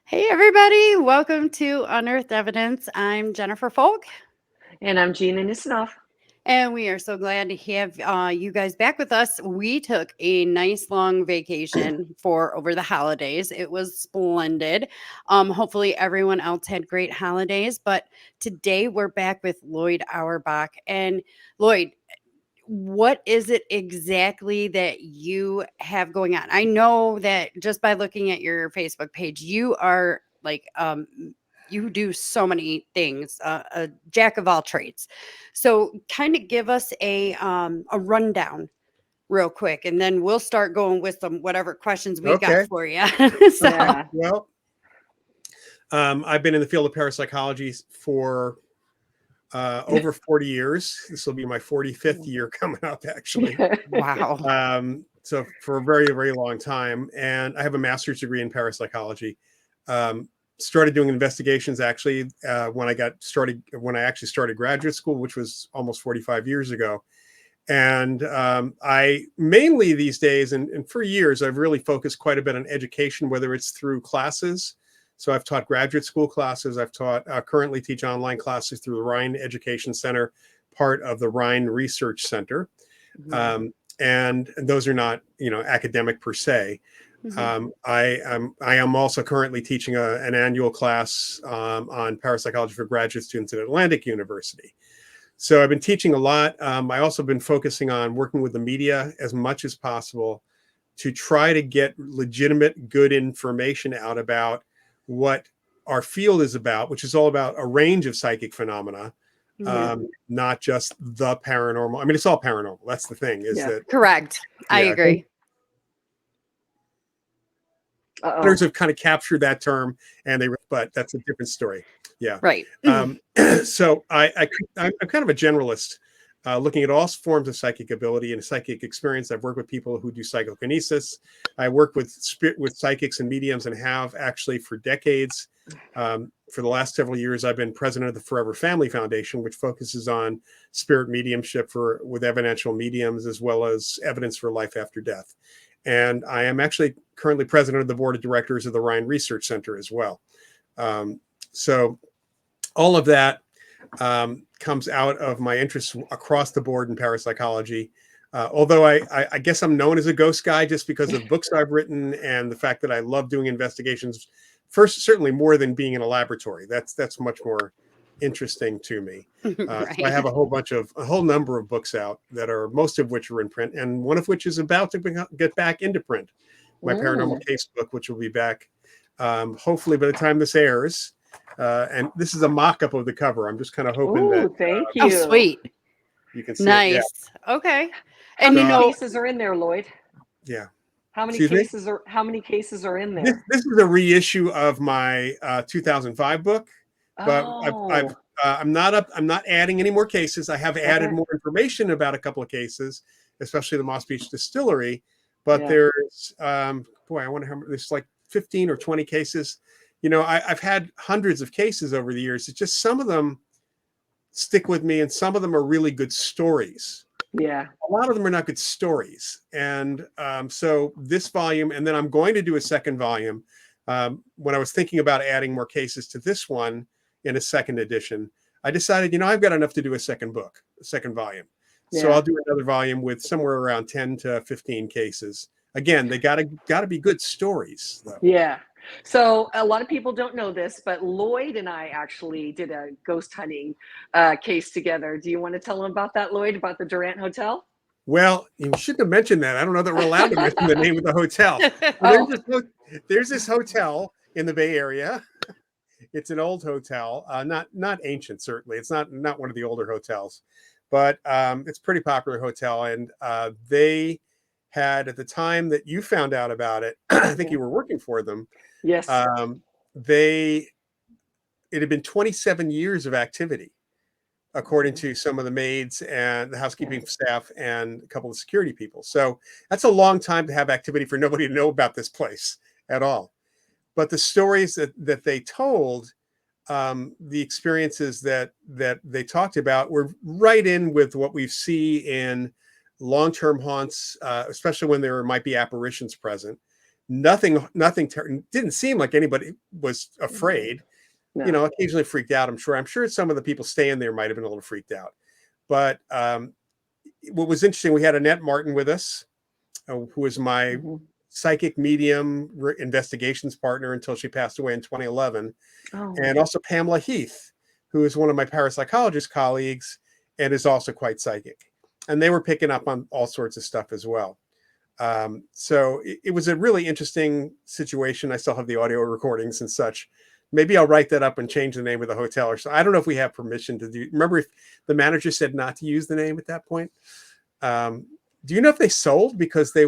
Hey, everybody. Welcome to Unearthed Evidence. I'm Jennifer Folk, And I'm Gina Nisanoff. and we are so glad to have you guys back with us. We took a nice long vacation for over the holidays. It was splendid. Hopefully, everyone else had great holidays. But today we're back with Loyd Auerbach. And Loyd, what is it exactly that you have going on? I know that just by looking at your Facebook page, you are like you do so many things, a jack of all trades. So kind of give us a rundown real quick, and then we'll start going with some whatever questions we got Okay. for you. So Yeah. Well, I've been in the field of parapsychology for over 40 years. This will be my 45th year coming up, actually. wow. So for a very, very long time. And I have a master's degree in parapsychology. Started doing investigations actually when I actually started graduate school, which was almost 45 years ago. And I mainly these days, and for years, I've really focused quite a bit on education, whether it's through classes. So I've taught graduate school classes. I've taught currently teach online classes through the Rhine Education Center, part of the Rhine Research Center. And those are not, academic per se. I am also currently teaching an annual class on parapsychology for graduate students at Atlantic University. So I've been teaching a lot. I also been focusing on working with the media as much as possible to try to get legitimate, good information out about what our field is about, which is all about a range of psychic phenomena, not just the paranormal. I mean, it's all paranormal. That's the thing is that, Correct. I yeah, agree. others have kind of captured that term but that's a different story. Yeah. Right. So I'm kind of a generalist, looking at all forms of psychic ability and psychic experience. I've worked with people who do psychokinesis. I work with psychics and mediums and have actually for decades. For the last several years, I've been president of the Forever Family Foundation, which focuses on spirit mediumship with evidential mediums as well as evidence for life after death. And I am actually currently president of the board of directors of the Rhine Research Center as well. So all of that comes out of my interests across the board in parapsychology. Although I guess I'm known as a ghost guy just because of books I've written and the fact that I love doing investigations. First, certainly more than being in a laboratory. That's much more interesting to me. Right. So I have a whole number of books out that are most of which are in print, and one of which is about to get back into print. My paranormal case book, which will be back hopefully by the time this airs. And this is a mock-up of the cover. I'm just kind of hoping that Thank Oh, you. sweet. you can see it. Yeah. Nice. Okay. How And many cases are in there, Lloyd? Yeah. How many Excuse me? cases are in there? This is a reissue of my 2005 book, but I'm not adding any more cases. I have added more information about a couple of cases, especially the Moss Beach Distillery. But there's I wonder how many, there's like 15 or 20 cases. I've had hundreds of cases over the years. It's just some of them stick with me, and some of them are really good stories. Yeah. A lot of them are not good stories. And so this volume, and then I'm going to do a second volume. When I was thinking about adding more cases to this one in a second edition, I decided, I've got enough to do a second volume. Yeah. So I'll do another volume with somewhere around 10 to 15 cases. Again, they gotta be good stories, though. Yeah. So a lot of people don't know this, but Lloyd and I actually did a ghost hunting case together. Do you want to tell them about that, Lloyd, about the Durant Hotel? Well, you shouldn't have mentioned that. I don't know that we're allowed to mention the name of the hotel. There's this hotel in the Bay Area. It's an old hotel, not ancient, certainly. It's not one of the older hotels, but it's a pretty popular hotel. And they had, at the time that you found out about it, I think you were working for them. Yes. It had been 27 years of activity, according to some of the maids and the housekeeping staff and a couple of security people. So that's a long time to have activity for nobody to know about this place at all. But the stories that they told, the experiences that they talked about were right in with what we see in long-term haunts, especially when there might be apparitions present. didn't seem like anybody was afraid. No. Occasionally freaked out. I'm sure some of the people staying there might have been a little freaked out. But what was interesting, we had Annette Martin with us, who was my psychic medium investigations partner until she passed away in 2011. And also Pamela Heath, who is one of my parapsychologist colleagues and is also quite psychic. And they were picking up on all sorts of stuff as well. So it was a really interesting situation. I still have the audio recordings and such. Maybe I'll write that up and change the name of the hotel or so. I don't know if we have permission to do. Remember, if the manager said not to use the name at that point. Do you know if they sold because they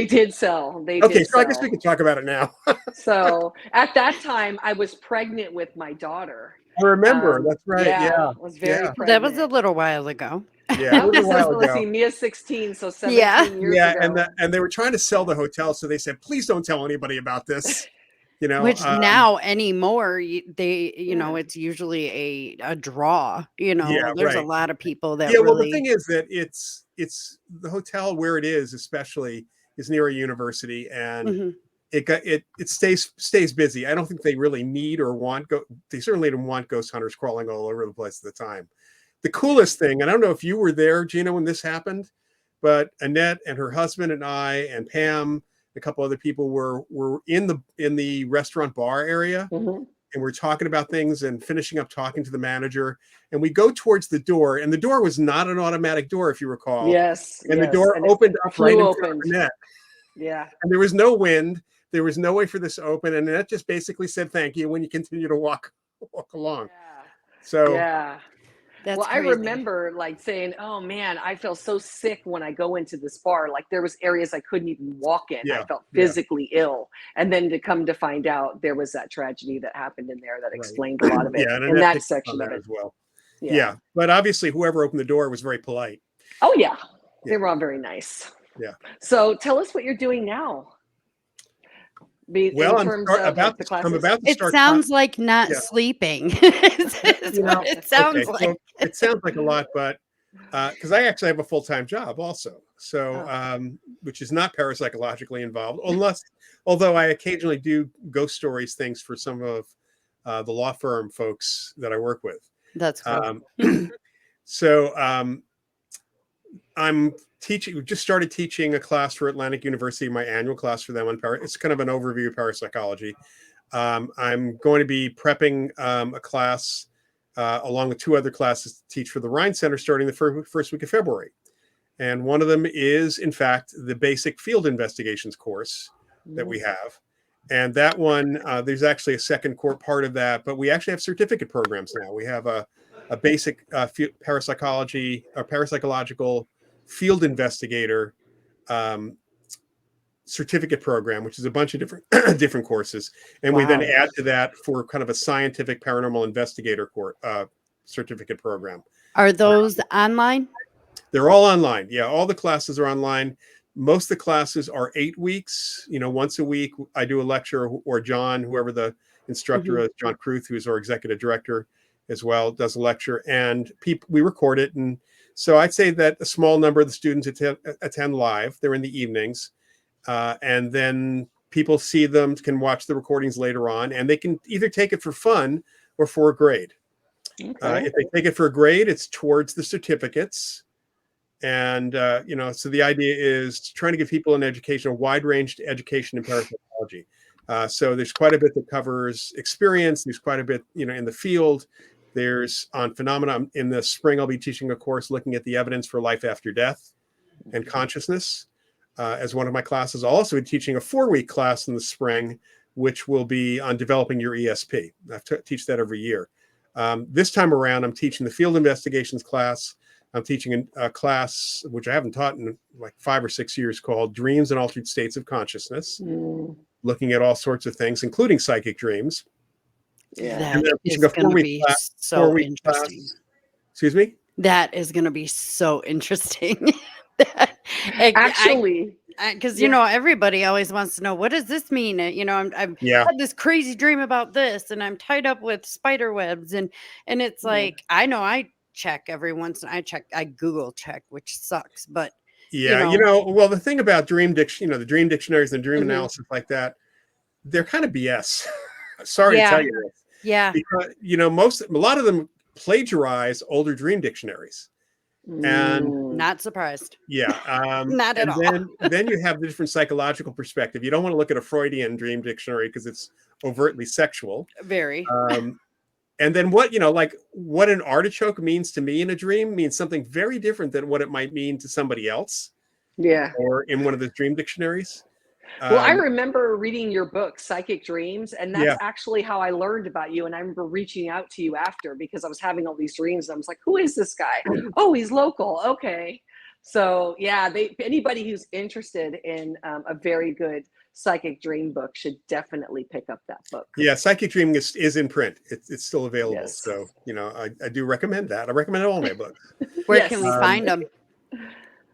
did sell? Okay, so I guess we can talk about it now. So at that time, I was pregnant with my daughter. I remember. That's right. Yeah. I was very pregnant. That was a little while ago. Yeah, it was a while ago. Let's see, Mia's 16, so 17 years ago. And they were trying to sell the hotel, so they said, "Please don't tell anybody about this." Which now anymore, it's usually a draw. There's a lot of people that. Well, the thing is that it's the hotel where it is, especially, is near a university, and it stays busy. I don't think they really need or want they certainly didn't want ghost hunters crawling all over the place at the time. The coolest thing, and I don't know if you were there, Gina, when this happened, but Annette and her husband and I and Pam, a couple other people were in the restaurant bar area, and we're talking about things and finishing up talking to the manager. And we go towards the door, and the door was not an automatic door, if you recall. Yes. And the door opened up right in front of Annette. Yeah. And there was no wind. There was no way for this to open. And Annette just basically said, "Thank you," when you continue to walk along. Yeah. So yeah. That's I remember saying, "Oh man, I feel so sick when I go into this bar. Like there was areas I couldn't even walk in. I felt physically ill." And then to come to find out, there was that tragedy that happened in there that explained a lot of it. And in that section of it as well. Yeah, but obviously, whoever opened the door was very polite. Oh yeah, they were all very nice. Yeah. So tell us what you're doing now. Well, I'm about to start. It sounds like not sleeping. It sounds like. Well, it sounds like a lot, but because I actually have a full-time job also, so which is not parapsychologically involved, although I occasionally do ghost stories things for some of the law firm folks that I work with. That's cool. I'm teaching. We just started teaching a class for Atlantic University, my annual class for them on it's kind of an overview of parapsychology. I'm going to be prepping a class along with two other classes to teach for the Rhine Center starting the first week of February. And one of them is, in fact, the basic field investigations course that we have. And that one, there's actually a second core part of that, but we actually have certificate programs now. We have a basic parapsychological field investigator certificate program, which is a bunch of different courses, and we then add to that for kind of a scientific paranormal investigator certificate program. Are those online? They're all online. Yeah, all the classes are online. Most of the classes are 8 weeks. Once a week I do a lecture, or John, whoever the instructor is, John Kruth, who is our executive director as well, does a lecture, and we record it. And so I'd say that a small number of the students attend live. They're in the evenings. And then people see them, can watch the recordings later on, and they can either take it for fun or for a grade. Okay. If they take it for a grade, it's towards the certificates. And, so the idea is trying to give people an education, a wide range education in parapsychology. So there's quite a bit that covers experience. There's quite a bit, in the field. There's on phenomena. In the spring, I'll be teaching a course looking at the evidence for life after death and consciousness as one of my classes. I'll also be teaching a 4-week class in the spring, which will be on developing your ESP. I teach that every year. This time around, I'm teaching the field investigations class. I'm teaching a class, which I haven't taught in like 5 or 6 years, called Dreams and Altered States of Consciousness, looking at all sorts of things, including psychic dreams. Yeah, and then I'm teaching a 4-week class. So interesting. Class. Excuse me? That is going to be so interesting. Actually, because everybody always wants to know, what does this mean? I've had this crazy dream about this, and I'm tied up with spider webs, and it's like, I know I check every once, I Google check, which sucks, but Yeah, well, the thing about the dream dictionaries and dream analysis like that, they're kind of BS. Sorry to tell you this. Yeah. Because a lot of them plagiarize older dream dictionaries. And not surprised. Yeah. Not at all. Then you have the different psychological perspective. You don't want to look at a Freudian dream dictionary because it's overtly sexual. Very. And then what an artichoke means to me in a dream means something very different than what it might mean to somebody else. Yeah. Or in one of those dream dictionaries. Well, I remember reading your book, Psychic Dreams, and that's actually how I learned about you. And I remember reaching out to you after because I was having all these dreams. And I was like, who is this guy? Oh, he's local. Okay. So yeah, anybody who's interested in a very good psychic dream book should definitely pick up that book. Yeah, Psychic Dreaming is in print. It's still available. Yes. So, I do recommend that. I recommend all my books. Where can we find them?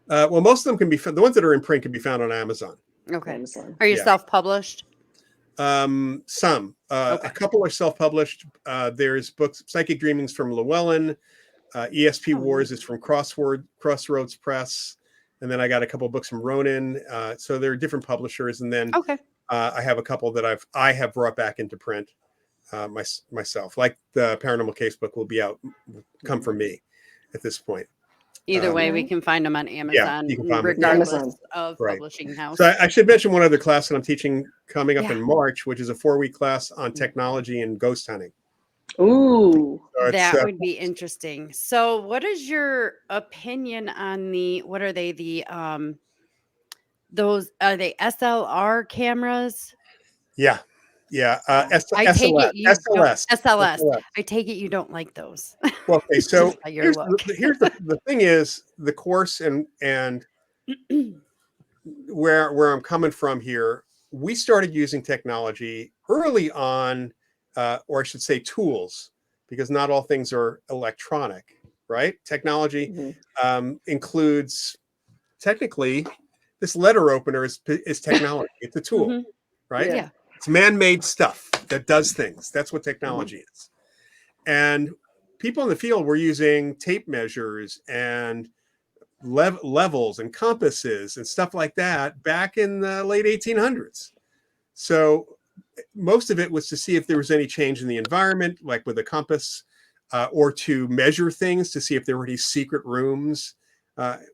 Well, most of them can be the ones that are in print can be found on Amazon. Okay. Amazon. Are you self-published? Some. A couple are self-published. There's books, Psychic Dreamings from Llewellyn. ESP Wars is from Crossroads Press. And then I got a couple of books from Ronin. So there are different publishers. And then I have a couple that I have brought back into print myself. Like the Paranormal Case book will come from me at this point. Either way, we can find them on Amazon, regardless of publishing house. So I should mention one other class that I'm teaching coming up in March, which is a 4-week class on technology and ghost hunting. Ooh, so that would be interesting. So what is your opinion on what are they? Are they SLR cameras? Yeah. SLS. I take it you don't like those. Well, okay, so here's the thing is the course and where I'm coming from here, we started using technology early on, or I should say tools, because not all things are electronic, right? Technology includes, technically, this letter opener is technology. It's a tool, right? Yeah. It's man-made stuff that does things. That's what technology is. And people in the field were using tape measures and levels and compasses and stuff like that back in the late 1800s. So most of it was to see if there was any change in the environment, like with a compass, or to measure things to see if there were any secret rooms,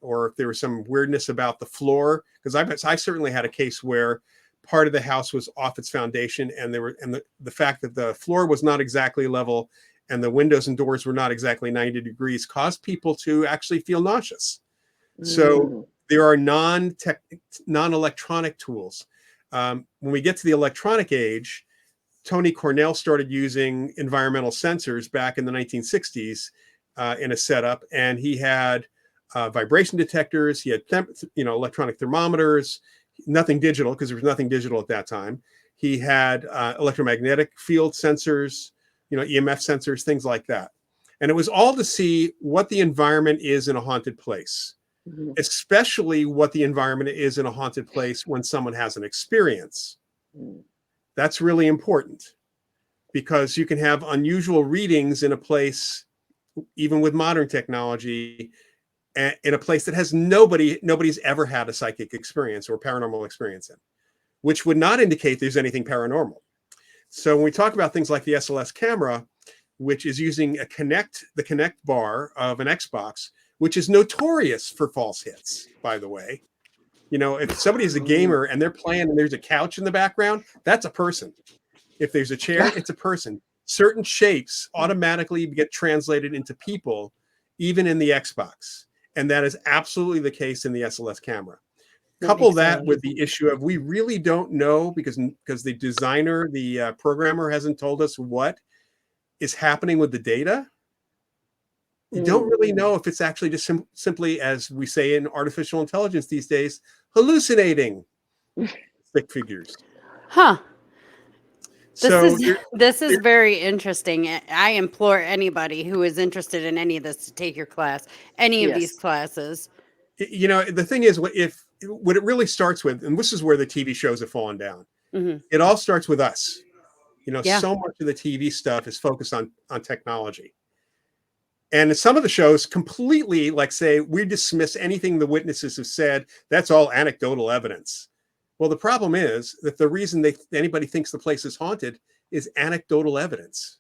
or if there was some weirdness about the floor. Because I certainly had a case where part of the house was off its foundation, and the fact that the floor was not exactly level and the windows and doors were not exactly 90 degrees caused people to actually feel nauseous. So there are non-electronic tools. When we get to the electronic age, Tony Cornell started using environmental sensors back in the 1960s in a setup, and he had vibration detectors, he had electronic thermometers. Nothing digital, because there was nothing digital at that time. He had electromagnetic field sensors, EMF sensors, things like that. And it was all to see what the environment is in a haunted place, especially what the environment is in a haunted place when someone has an experience. That's really important, because you can have unusual readings in a place, even with modern technology, in a place that has nobody's ever had a psychic experience or paranormal experience in, which would not indicate there's anything paranormal. So when we talk about things like the SLS camera, which is using the Connect bar of an Xbox, which is notorious for false hits, by the way. If somebody's a gamer and they're playing and there's a couch in the background, that's a person. If there's a chair, it's a person. Certain shapes automatically get translated into people, even in the Xbox. And that is absolutely the case in the SLS camera. Couple that with the issue of we really don't know, because the designer, the programmer hasn't told us what is happening with the data. You don't really know if it's actually just simply, as we say in artificial intelligence these days, hallucinating stick figures. Huh. So this is very interesting. I implore anybody who is interested in any of this to take your class, any of these classes. The thing is, what it really starts with, and this is where the TV shows have fallen down. It all starts with us. So much of the TV stuff is focused on technology. And some of the shows completely like say, we dismiss anything the witnesses have said. That's all anecdotal evidence. Well, the problem is that the reason anybody thinks the place is haunted is anecdotal evidence.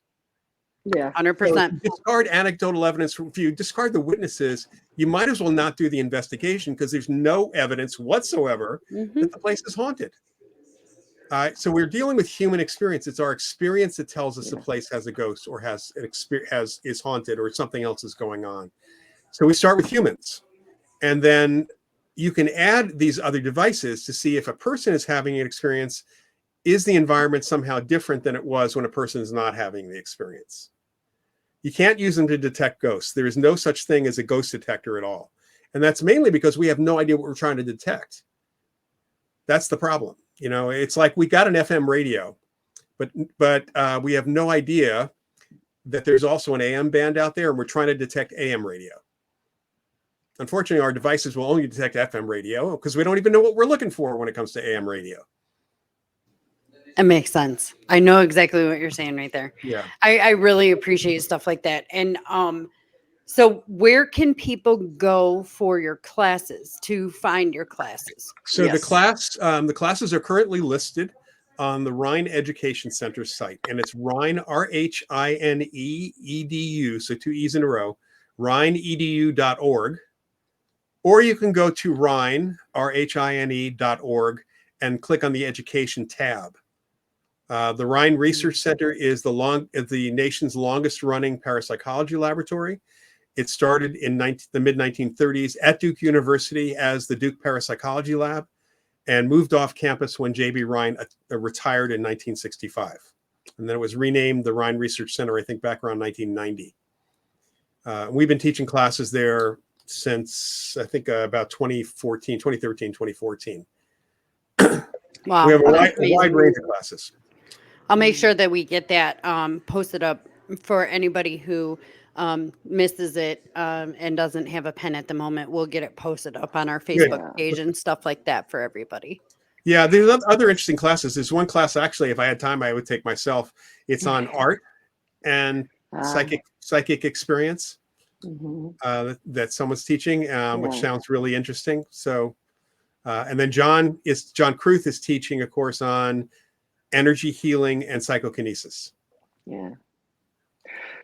Yeah. 100%. So discard anecdotal evidence. If you discard the witnesses, you might as well not do the investigation because there's no evidence whatsoever that the place is haunted. So we're dealing with human experience. It's our experience that tells us the place has a ghost or has an experience, is haunted, or something else is going on. So we start with humans, and then you can add these other devices to see if a person is having an experience. Is the environment somehow different than it was when a person is not having the experience? You can't use them to detect ghosts. There is no such thing as a ghost detector at all. And that's mainly because we have no idea what we're trying to detect. That's the problem. You know, it's like we got an FM radio, but we have no idea that there's also an AM band out there, and we're trying to detect AM radio. Unfortunately, our devices will only detect FM radio because we don't even know what we're looking for when it comes to AM radio. It makes sense. I know exactly what you're saying right there. Yeah. I really appreciate stuff like that. And so where can people go for your classes to find your classes? So the classes are currently listed on the Rhine Education Center site, and it's Rhine, RHINE-EDU, so 2 E's in a row, rhineedu.org. Or you can go to Rhine, RHINE.org, and click on the education tab. The Rhine Research Center is the nation's longest running parapsychology laboratory. It started in the mid-1930s at Duke University as the Duke Parapsychology Lab and moved off campus when J.B. Rhine retired in 1965. And then it was renamed the Rhine Research Center, I think, back around 1990. We've been teaching classes there since, I think, about 2013, 2014. Wow. We have a wide range of classes. I'll make sure that we get that posted up for anybody who misses it and doesn't have a pen at the moment. We'll get it posted up on our Facebook page and stuff like that for everybody. Yeah, there's other interesting classes. There's one class, actually, if I had time, I would take myself. It's on art and psychic experience that someone's teaching, which sounds really interesting. So, and then John Kruth is teaching a course on energy healing and psychokinesis. Yeah.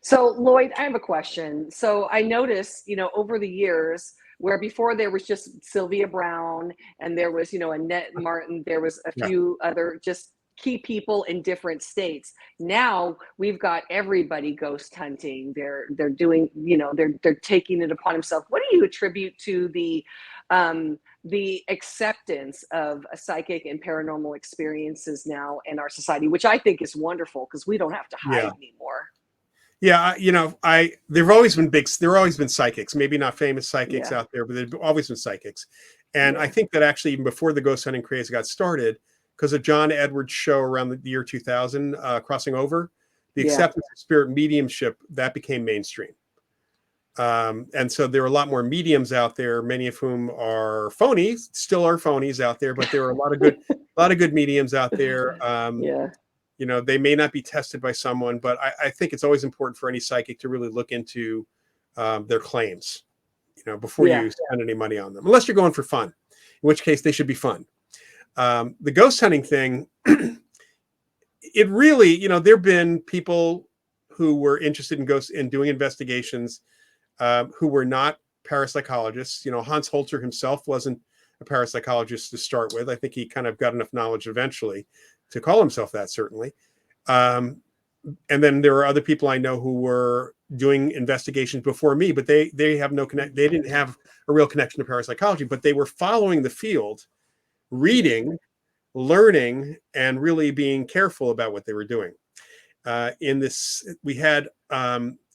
So Loyd, I have a question. So I noticed, over the years, where before there was just Sylvia Brown and there was, Annette Martin, there was a few other just key people in different states. Now we've got everybody ghost hunting. They're doing, they're taking it upon themselves. What do you attribute to the acceptance of psychic and paranormal experiences now in our society, which I think is wonderful because we don't have to hide anymore. Yeah, there have always been psychics, maybe not famous psychics out there, but there've always been psychics. And I think that actually even before the ghost hunting craze got started, because of John Edwards' show around the year 2000, Crossing Over, the acceptance of spirit mediumship, that became mainstream. And so there are a lot more mediums out there, many of whom are phonies, still are phonies out there, but there are a lot of good mediums out there. They may not be tested by someone, but I think it's always important for any psychic to really look into their claims, before you spend any money on them, unless you're going for fun, in which case they should be fun. The ghost hunting thing, it really, there have been people who were interested in ghosts and doing investigations who were not parapsychologists. Hans Holzer himself wasn't a parapsychologist to start with. I think he kind of got enough knowledge eventually to call himself that, certainly. And then there are other people I know who were doing investigations before me, but they have no connect. They didn't have a real connection to parapsychology, but they were following the field, reading, learning, and really being careful about what they were doing. We had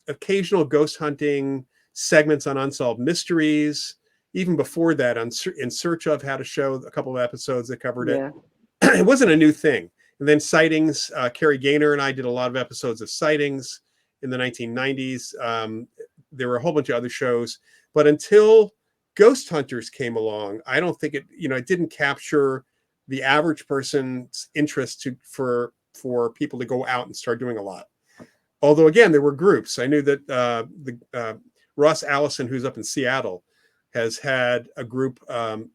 occasional ghost hunting segments on Unsolved Mysteries. Even before that, In Search Of had a show, a couple of episodes that covered it. It wasn't a new thing. And then sightings, Carrie Gaynor and I did a lot of episodes of sightings in the 1990s. There were a whole bunch of other shows, but until Ghost Hunters came along, I don't think it didn't capture the average person's interest for people to go out and start doing a lot. Although again, there were groups. I knew that Ross Allison, who's up in Seattle, has had a group.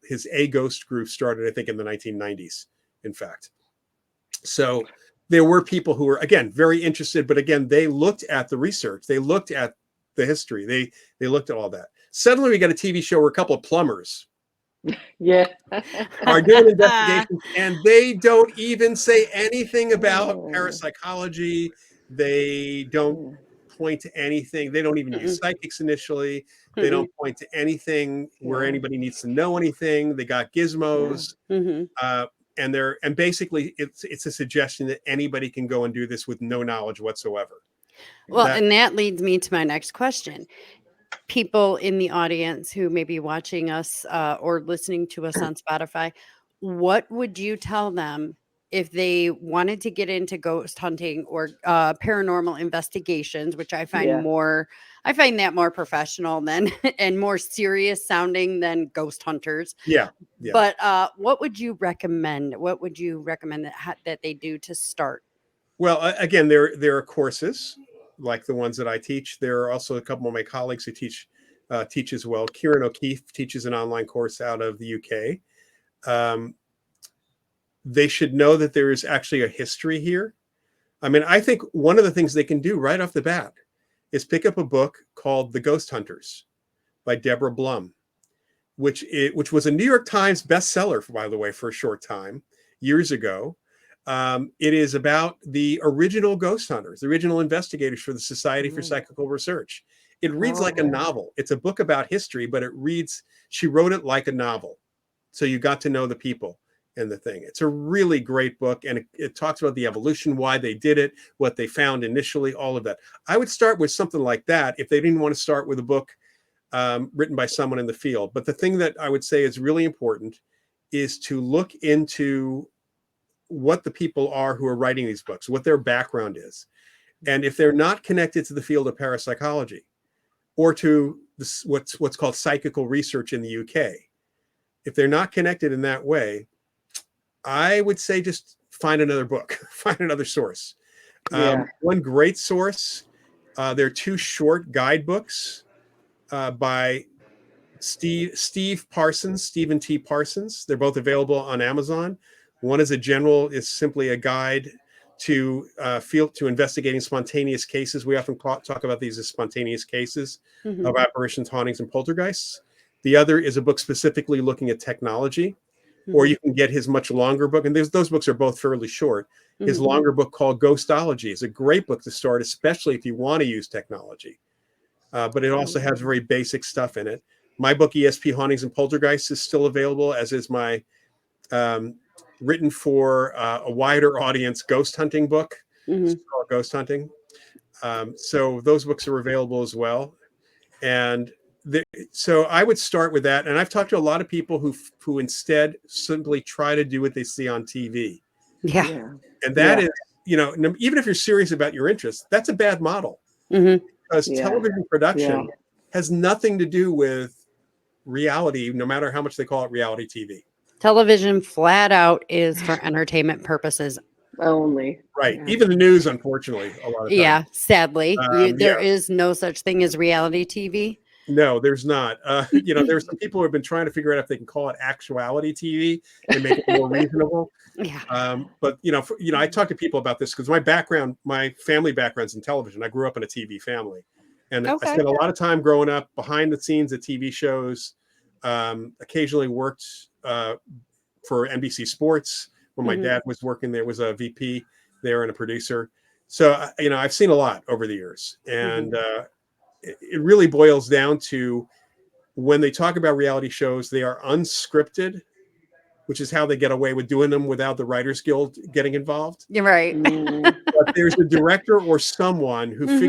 His A Ghost group started, I think, in the 1990s. In fact, so there were people who were, again, very interested. But again, they looked at the research. They looked at the history. They looked at all that. Suddenly, we got a TV show where a couple of plumbers are doing investigations, and they don't even say anything about parapsychology. They don't point to anything. They don't even use psychics initially. They don't point to anything where anybody needs to know anything. They got gizmos, and basically it's a suggestion that anybody can go and do this with no knowledge whatsoever. Well, and that leads me to my next question. People in the audience who may be watching us or listening to us on Spotify, what would you tell them if they wanted to get into ghost hunting or paranormal investigations, which I find that more professional than and more serious sounding than ghost hunters. Yeah. But what would you recommend? What would you recommend that they do to start? Well, again, there are courses like the ones that I teach. There are also a couple of my colleagues who teach as well. Kieran O'Keefe teaches an online course out of the UK. They should know that there is actually a history here. I mean, I think one of the things they can do right off the bat is pick up a book called The Ghost Hunters by Deborah Blum, which was a New York Times bestseller, by the way, for a short time, years ago. It is about the original ghost hunters, the original investigators for the Society for Psychical Research. It reads like a novel. It's a book about history, but she wrote it like a novel. So you got to know the people and the thing. It's a really great book, and it talks about the evolution, why they did it, what they found initially, all of that. I would start with something like that if they didn't want to start with a book written by someone in the field. But the thing that I would say is really important is to look into what the people are who are writing these books, what their background is. And if they're not connected to the field of parapsychology or to what's called psychical research in the UK, if they're not connected in that way, I would say just find another book, find another source. One great source, there are two short guidebooks by Stephen T. Parsons. They're both available on Amazon. One is simply a guide to investigating spontaneous cases. We often talk about these as spontaneous cases of apparitions, hauntings, and poltergeists. The other is a book specifically looking at technology. Or you can get his much longer book, and those books are both fairly short. His longer book called Ghostology is a great book to start, especially if you want to use technology. But it also has very basic stuff in it. My book, ESP Hauntings and Poltergeists, is still available, as is my written for a wider audience ghost hunting book. It's called Ghost Hunting. So those books are available as well. And so I would start with that. And I've talked to a lot of people who instead simply try to do what they see on TV. Yeah. And that is, even if you're serious about your interests, that's a bad model. Because television production has nothing to do with reality, no matter how much they call it reality TV. Television flat out is for entertainment purposes only. Right. Even the news, unfortunately, a lot of times. Yeah, sadly. There is no such thing as reality TV. No, there's not. There's some people who have been trying to figure out if they can call it actuality TV and make it more reasonable. But I talk to people about this because my family background's in television. I grew up in a TV family, and I spent a lot of time growing up behind the scenes at TV shows. Occasionally worked for NBC Sports when my dad was working there, was a VP there and a producer. So I've seen a lot over the years, and it really boils down to when they talk about reality shows, they are unscripted, which is how they get away with doing them without the Writers Guild getting involved. You're right. But there's a director or someone who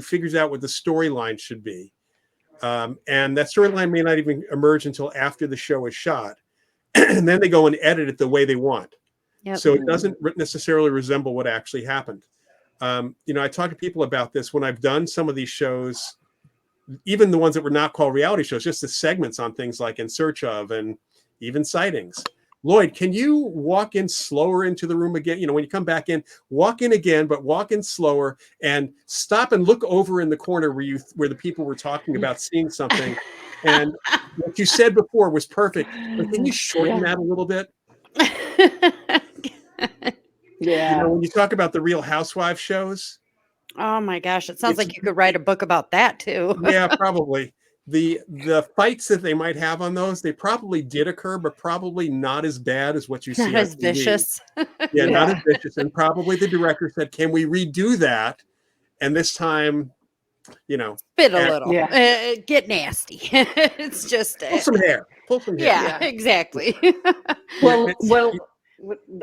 figures out what the storyline should be. And that storyline may not even emerge until after the show is shot. And then they go and edit it the way they want. So it doesn't necessarily resemble what actually happened. I talk to people about this when I've done some of these shows, even the ones that were not called reality shows, just the segments on things like In Search of and even Sightings. Loyd, can you walk in slower into the room again? When you come back in, walk in again, but walk in slower and stop and look over in the corner where the people were talking about seeing something. And what you said before was perfect. But can you shorten that a little bit? Yeah. When you talk about the Real Housewives shows. Oh my gosh, it sounds like you could write a book about that too. Yeah, probably. The fights that they might have on those, they probably did occur, but probably not as bad as what you see Not on as TV. vicious. Yeah, not as vicious. And probably the director said, "Can we redo that?" And this time, Spit a little. Get nasty. It's just pull some hair. Pull some hair. Yeah, exactly. Well,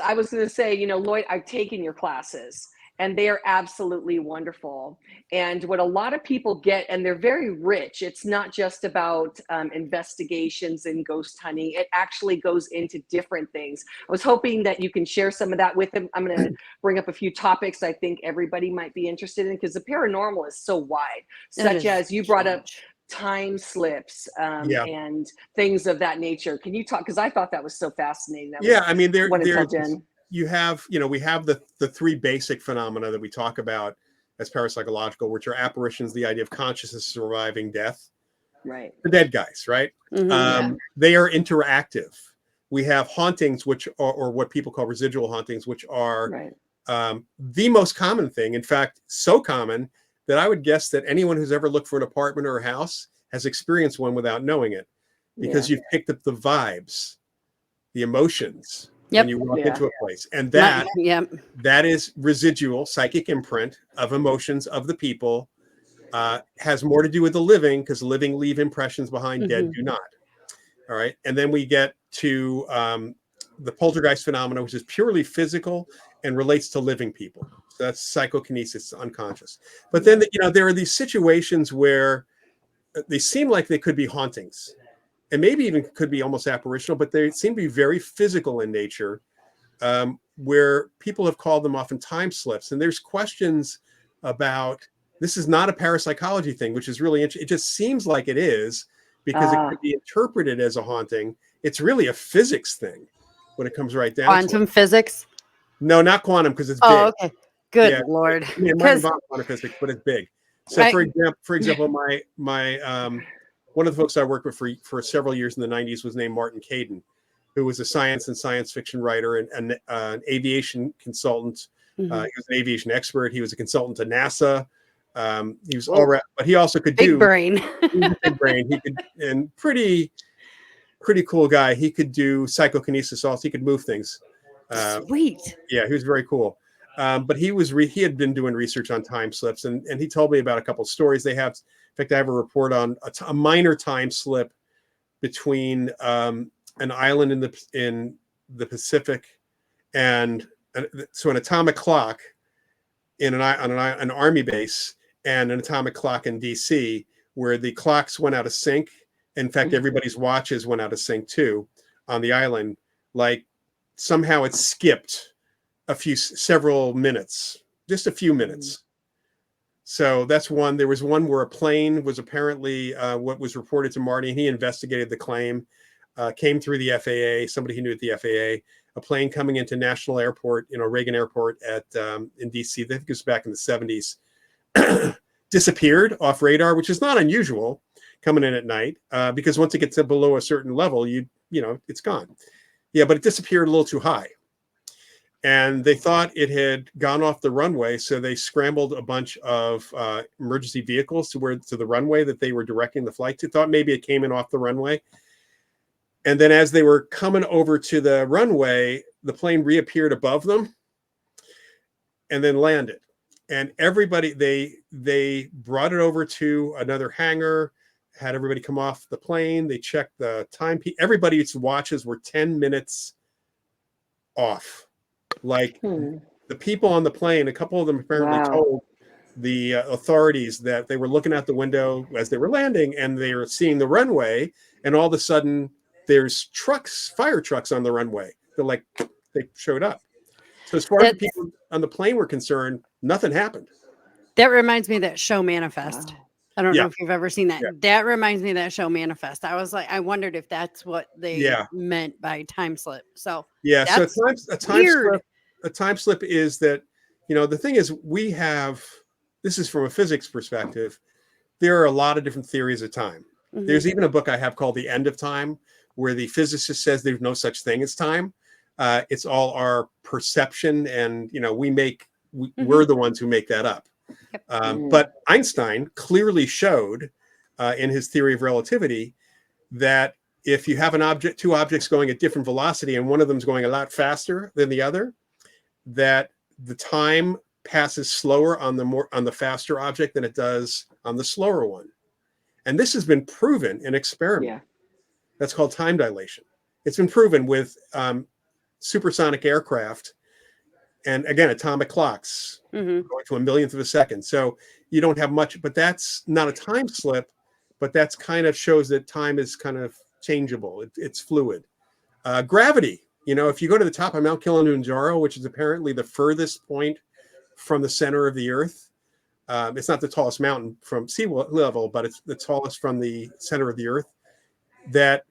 I was going to say, Loyd, I've taken your classes and they are absolutely wonderful. And what a lot of people get, and they're very rich, it's not just about investigations and ghost hunting. It actually goes into different things. I was hoping that you can share some of that with them. I'm going to bring up a few topics I think everybody might be interested in, because the paranormal is so wide, such as you brought up time slips and things of that nature. Can you talk? Because I thought that was so fascinating. I mean, you have, we have the three basic phenomena that we talk about as parapsychological, which are apparitions, the idea of consciousness surviving death, right? The dead guys, right? They are interactive. We have hauntings, which are, or what people call residual hauntings, which are the most common thing. In fact, so common that I would guess that anyone who's ever looked for an apartment or a house has experienced one without knowing it, because you've picked up the vibes, the emotions when you walk into a place. And that is residual psychic imprint of emotions of the people. Has more to do with the living, because living leave impressions behind, dead do not. All right. And then we get to the poltergeist phenomena, which is purely physical and relates to living people. So that's psychokinesis, unconscious. But then, there are these situations where they seem like they could be hauntings, and maybe even could be almost apparitional, but they seem to be very physical in nature, where people have called them often time slips. And there's questions about, this is not a parapsychology thing, which is really interesting. It just seems like it is, because it could be interpreted as a haunting. It's really a physics thing when it comes right down to it. Quantum physics? No, not quantum, because it's big. Oh, okay. Good Lord. I mean, it might involve quantum physics, but it's big. So for example, my one of the folks I worked with for several years in the 90s was named Martin Caden, who was a science and science fiction writer and an aviation consultant. He was an aviation expert. He was a consultant to NASA. He was all right, but he also could do brain. He was a big brain. He could, and pretty cool guy. He could do psychokinesis also. He could move things. Sweet. Yeah, he was very cool. But he had been doing research on time slips, and he told me about a couple of stories they have. In fact, I have a report on a minor time slip between an island in the Pacific and so an atomic clock on an army base, and an atomic clock in DC, where the clocks went out of sync. In fact, everybody's watches went out of sync too on the island. Like somehow it skipped several minutes, just a few minutes. So that's one. There was one where a plane was apparently what was reported to Marty, and he investigated the claim, came through the FAA, somebody who knew at the FAA, a plane coming into National Airport, Reagan Airport in DC, I think it was back in the 70s, disappeared off radar, which is not unusual coming in at night, because once it gets below a certain level, it's gone. Yeah, but it disappeared a little too high. And they thought it had gone off the runway, so they scrambled a bunch of emergency vehicles to the runway that they were directing the flight to. Thought maybe it came in off the runway. And then as they were coming over to the runway, the plane reappeared above them and then landed. And everybody, they brought it over to another hangar, had everybody come off the plane. They checked the time. Everybody's watches were 10 minutes off. Like the people on the plane, a couple of them apparently told the authorities that they were looking out the window as they were landing, and they were seeing the runway, and all of a sudden there's fire trucks on the runway. They showed up. So as far as the people on the plane were concerned, nothing happened. That reminds me of that show Manifest. I don't Yeah. know if you've ever seen that. Yeah. That reminds me of that show Manifest. I was like, I wondered if that's what they Yeah. meant by time slip. So Yeah. So that's a time weird. slip, a time slip is that, you know, the thing is this is from a physics perspective. There are a lot of different theories of time. Mhm. There's even a book I have called The End of Time, where the physicist says there's no such thing as time. It's all our perception, and you know, we're the ones who make that up. Yep. But Einstein clearly showed in his theory of relativity that if you have two objects going at different velocity, and one of them's going a lot faster than the other, that the time passes slower on the faster object than it does on the slower one. And this has been proven in experiment. Yeah. That's called time dilation. It's been proven with supersonic aircraft, and again, atomic clocks going to a millionth of a second. So you don't have much, but that's not a time slip, but that's kind of shows that time is kind of changeable. It's fluid. Gravity, you know, if you go to the top of Mount Kilimanjaro, which is apparently the furthest point from the center of the earth, it's not the tallest mountain from sea level, but it's the tallest from the center of the earth, that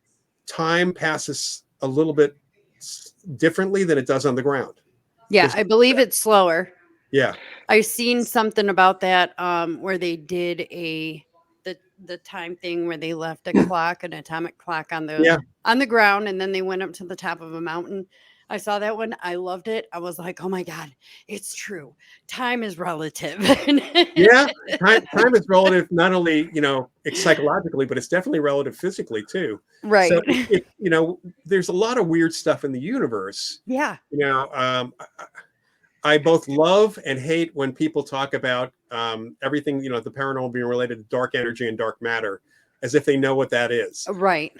time passes a little bit differently than it does on the ground. Yeah, I believe it's slower. Yeah. I've seen something about that where they did the time thing where they left a clock, an atomic clock on the ground, and then they went up to the top of a mountain. I saw that one. I loved it. I was like, oh my God, it's true. Time is relative. Yeah. Time is relative, not only, you know, psychologically, but it's definitely relative physically too. Right. So, you know, there's a lot of weird stuff in the universe. Yeah. You know, I both love and hate when people talk about everything, you know, the paranormal being related to dark energy and dark matter, as if they know what that is. Right.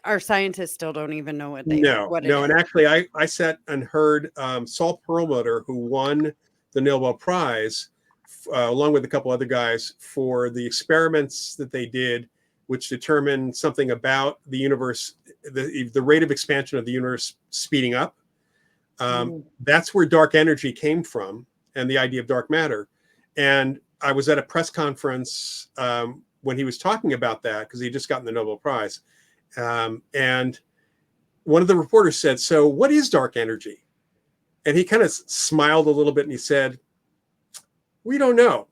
Our scientists still don't even know what it is. And actually, I sat and heard Saul Perlmutter, who won the Nobel Prize, along with a couple other guys, for the experiments that they did, which determined something about the universe, the rate of expansion of the universe speeding up. That's where dark energy came from, and the idea of dark matter. And I was at a press conference when he was talking about that, because he had just gotten the Nobel Prize. And one of the reporters said, "So what is dark energy?" And he kind of smiled a little bit and he said, "We don't know.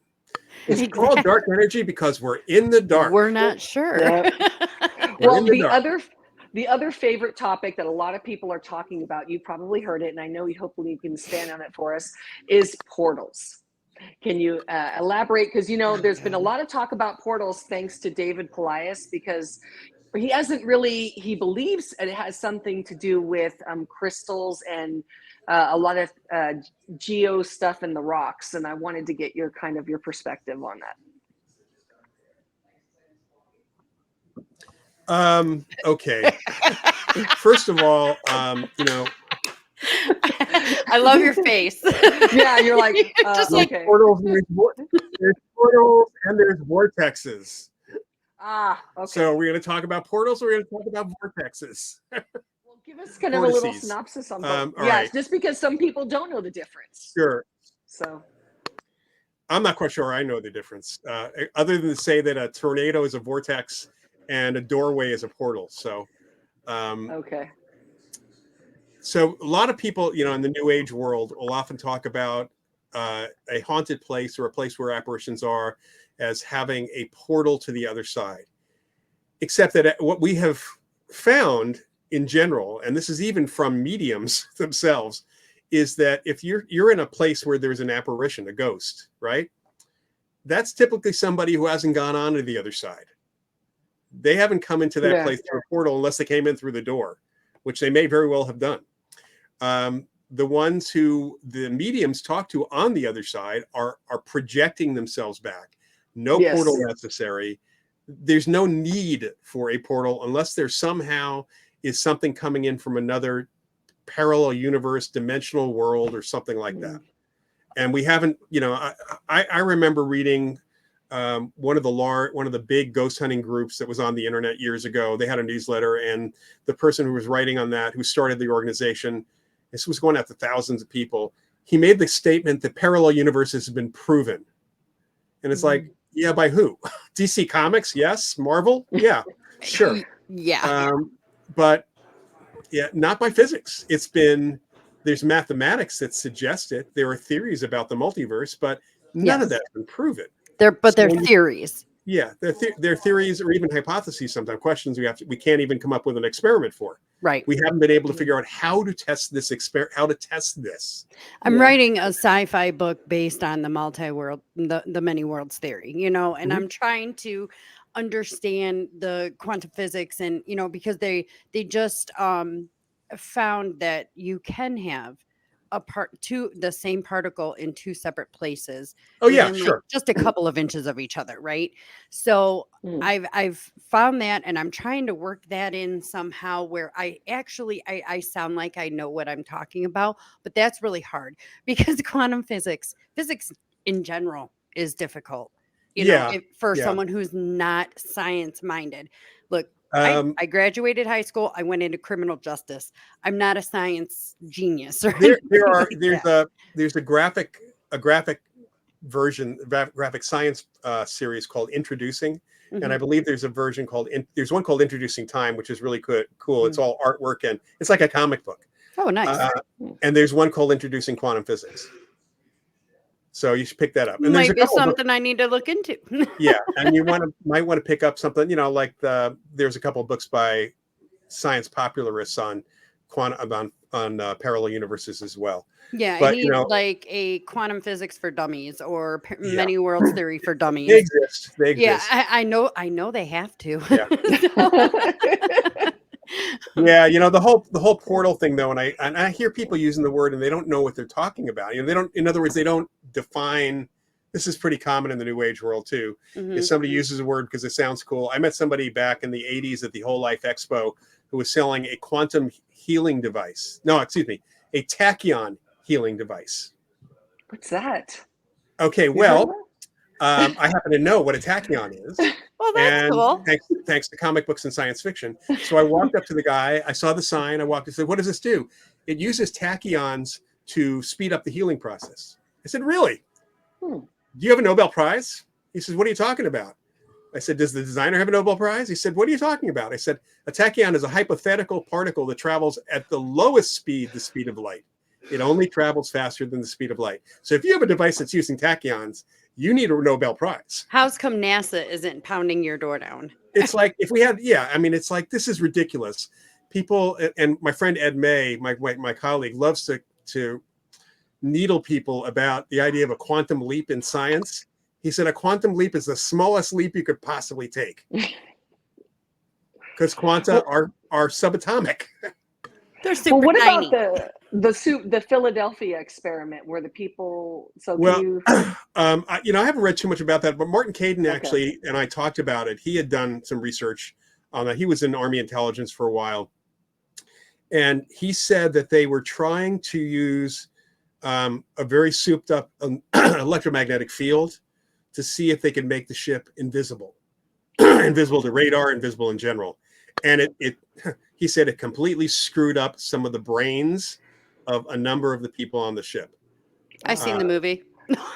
It's called dark energy because we're in the dark. We're not sure." Yeah. Well, the other favorite topic that a lot of people are talking about, you probably heard it, and I know hopefully you can stand on it for us, is portals. Can you elaborate? Because, you know, there's been a lot of talk about portals thanks to David Polias, because he believes it has something to do with crystals and a lot of geo stuff in the rocks. And I wanted to get your perspective on that. Okay. First of all, you know, I love your face. Yeah, you're like, just there's like portals, there's portals, and there's vortexes. Okay. So we're going to talk about portals, or we're going to talk about vortexes. Well, give us kind of a little synopsis on both. Right. Just because some people don't know the difference. Sure. So I'm not quite sure I know the difference, other than to say that a tornado is a vortex and a doorway is a portal. So, okay. So a lot of people, you know, in the New Age world will often talk about a haunted place or a place where apparitions are as having a portal to the other side. Except that what we have found in general, and this is even from mediums themselves, is that if you're in a place where there's an apparition, a ghost, right? That's typically somebody who hasn't gone on to the other side. They haven't come into that place through a portal unless they came in through the door, which they may very well have done. The ones who the mediums talk to on the other side are projecting themselves back. No portal necessary. There's no need for a portal unless there somehow is something coming in from another parallel universe, dimensional world, or something like that. And we haven't, you know, I remember reading one of the big ghost hunting groups that was on the internet years ago. They had a newsletter, and the person who was writing on that, who started the organization, this was going out to thousands of people. He made the statement that parallel universes have been proven. And it's like, Yeah, by who? DC Comics, yes. Marvel, yeah, sure. Yeah. But yeah, not by physics. There's mathematics that suggest it. There are theories about the multiverse, but none of that's been proven. They're theories. Yeah, they're theories or even hypotheses. Sometimes questions we can't even come up with an experiment for. Right. We haven't been able to figure out how to test this. I'm writing a sci-fi book based on the multi-world, the many worlds theory, and I'm trying to understand the quantum physics and, because they just found that you can have the same particle in two separate places. Oh yeah, within, sure. just a couple of inches of each other, right? So I've found that, and I'm trying to work that in somehow where I sound like I know what I'm talking about, but that's really hard because quantum physics in general is difficult. For someone who's not science minded. Look, I graduated high school. I went into criminal justice. I'm not a science genius. Or there's a graphic version, graphic science series called Introducing, and I believe there's one called Introducing Time, which is really cool. It's all artwork and it's like a comic book. Oh, nice. And there's one called Introducing Quantum Physics. So you should pick that up. And might be something I need to look into. Yeah, and you might want to pick up something, like there's a couple of books by science popularists on parallel universes as well. Yeah, but, I need like a quantum physics for dummies or many worlds theory for dummies. They exist. Yeah, I know they have to. Yeah. Yeah, the whole portal thing though, and I hear people using the word and they don't know what they're talking about. In other words, they don't define. This is pretty common in the New Age world too. If somebody uses a word because it sounds cool. I met somebody back in the 80s at the Whole Life Expo who was selling a quantum healing device. No, excuse me, a tachyon healing device. What's that? Okay, well, I happen to know what a tachyon is. Well, that's cool. Thanks to comic books and science fiction. So I walked up to the guy. I saw the sign. I walked and said, "What does this do?" It uses tachyons to speed up the healing process. I said, "Really? Do you have a Nobel Prize?" He says, "What are you talking about?" I said, "Does the designer have a Nobel Prize?" He said, "What are you talking about?" I said, "A tachyon is a hypothetical particle that travels at the lowest speed, the speed of light. It only travels faster than the speed of light. So if you have a device that's using tachyons, you need a Nobel Prize." How's come NASA isn't pounding your door down? It's like if we had, it's like, this is ridiculous. People, and my friend Ed May, my colleague, loves to needle people about the idea of a quantum leap in science. He said a quantum leap is the smallest leap you could possibly take. Because quanta are subatomic. They're super what tiny. about the Philadelphia experiment where the people? I haven't read too much about that, but Martin Caden actually and I talked about it. He had done some research on that. He was in Army intelligence for a while, and he said that they were trying to use a very souped up electromagnetic field to see if they could make the ship invisible, invisible to radar, invisible in general. And he said it completely screwed up some of the brains of a number of the people on the ship. I seen the movie.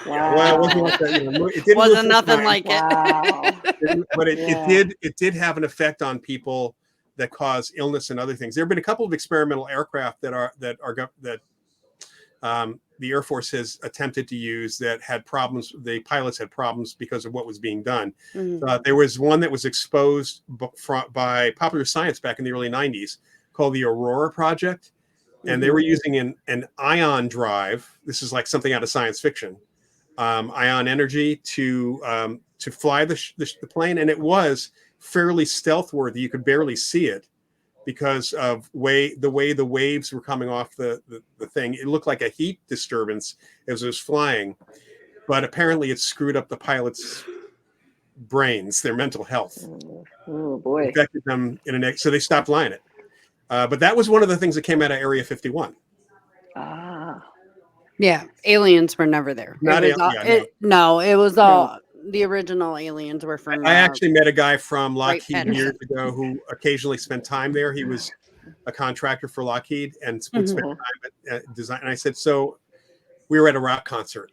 Wow. Well, it wasn't like that. It wasn't nothing like it. Wow. But it did have an effect on people that cause illness and other things. There have been a couple of experimental aircraft that the Air Force has attempted to use that had problems. The pilots had problems because of what was being done. There was one that was exposed by Popular Science back in the early 90s called the Aurora Project. And they were using an ion drive. This is like something out of science fiction. Ion energy to fly the plane. And it was fairly stealth worthy. You could barely see it because of the way the waves were coming off the thing. It looked like a heat disturbance as it was flying, but apparently it screwed up the pilots' brains, their mental health. Oh boy! Affected them so they stopped flying it. But that was one of the things that came out of Area 51. Yeah, aliens were never there. It was all the original aliens were from. I actually met a guy from Lockheed years ago who occasionally spent time there. He was a contractor for Lockheed and would spend time at design. And I said, so we were at a rock concert.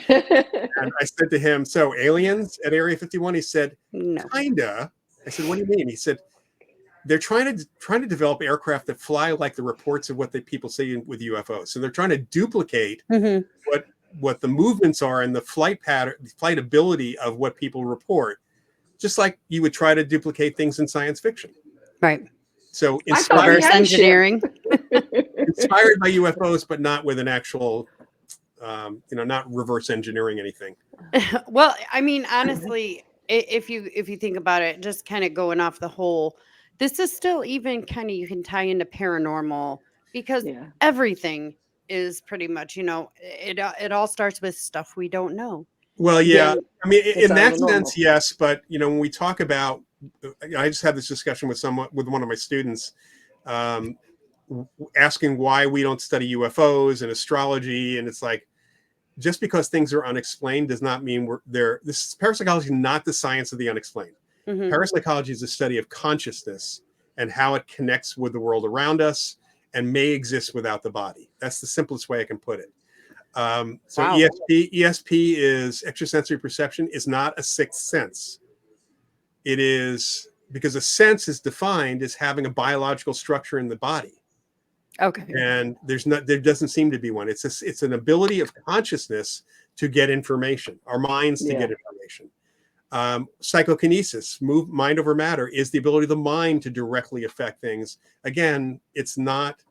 And I said to him, so aliens at Area 51? He said, No. kinda. I said, what do you mean? He said, they're trying to develop aircraft that fly like the reports of what the people say with UFOs. So they're trying to duplicate what the movements are and the flight pattern, flight ability of what people report, just like you would try to duplicate things in science fiction. Right. So Reverse engineering. Inspired by UFOs, but not with an actual, not reverse engineering anything. Well, I mean, honestly, if you think about it, just kind of going off the whole, this is still even kind of, you can tie into paranormal, because everything is pretty much, it all starts with stuff we don't know. Well, yeah. I mean, in that sense, yes. But, when we talk about, I just had this discussion with one of my students, asking why we don't study UFOs and astrology. And it's like, just because things are unexplained does not mean parapsychology is not the science of the unexplained. Parapsychology is a study of consciousness and how it connects with the world around us and may exist without the body. That's the simplest way I can put it. So wow. ESP is extrasensory perception, is not a sixth sense. It is, because a sense is defined as having a biological structure in the body. Okay. And there doesn't seem to be one. It's an ability of consciousness to get information, our minds to get information. Psychokinesis, mind over matter, is the ability of the mind to directly affect things. Again, it's not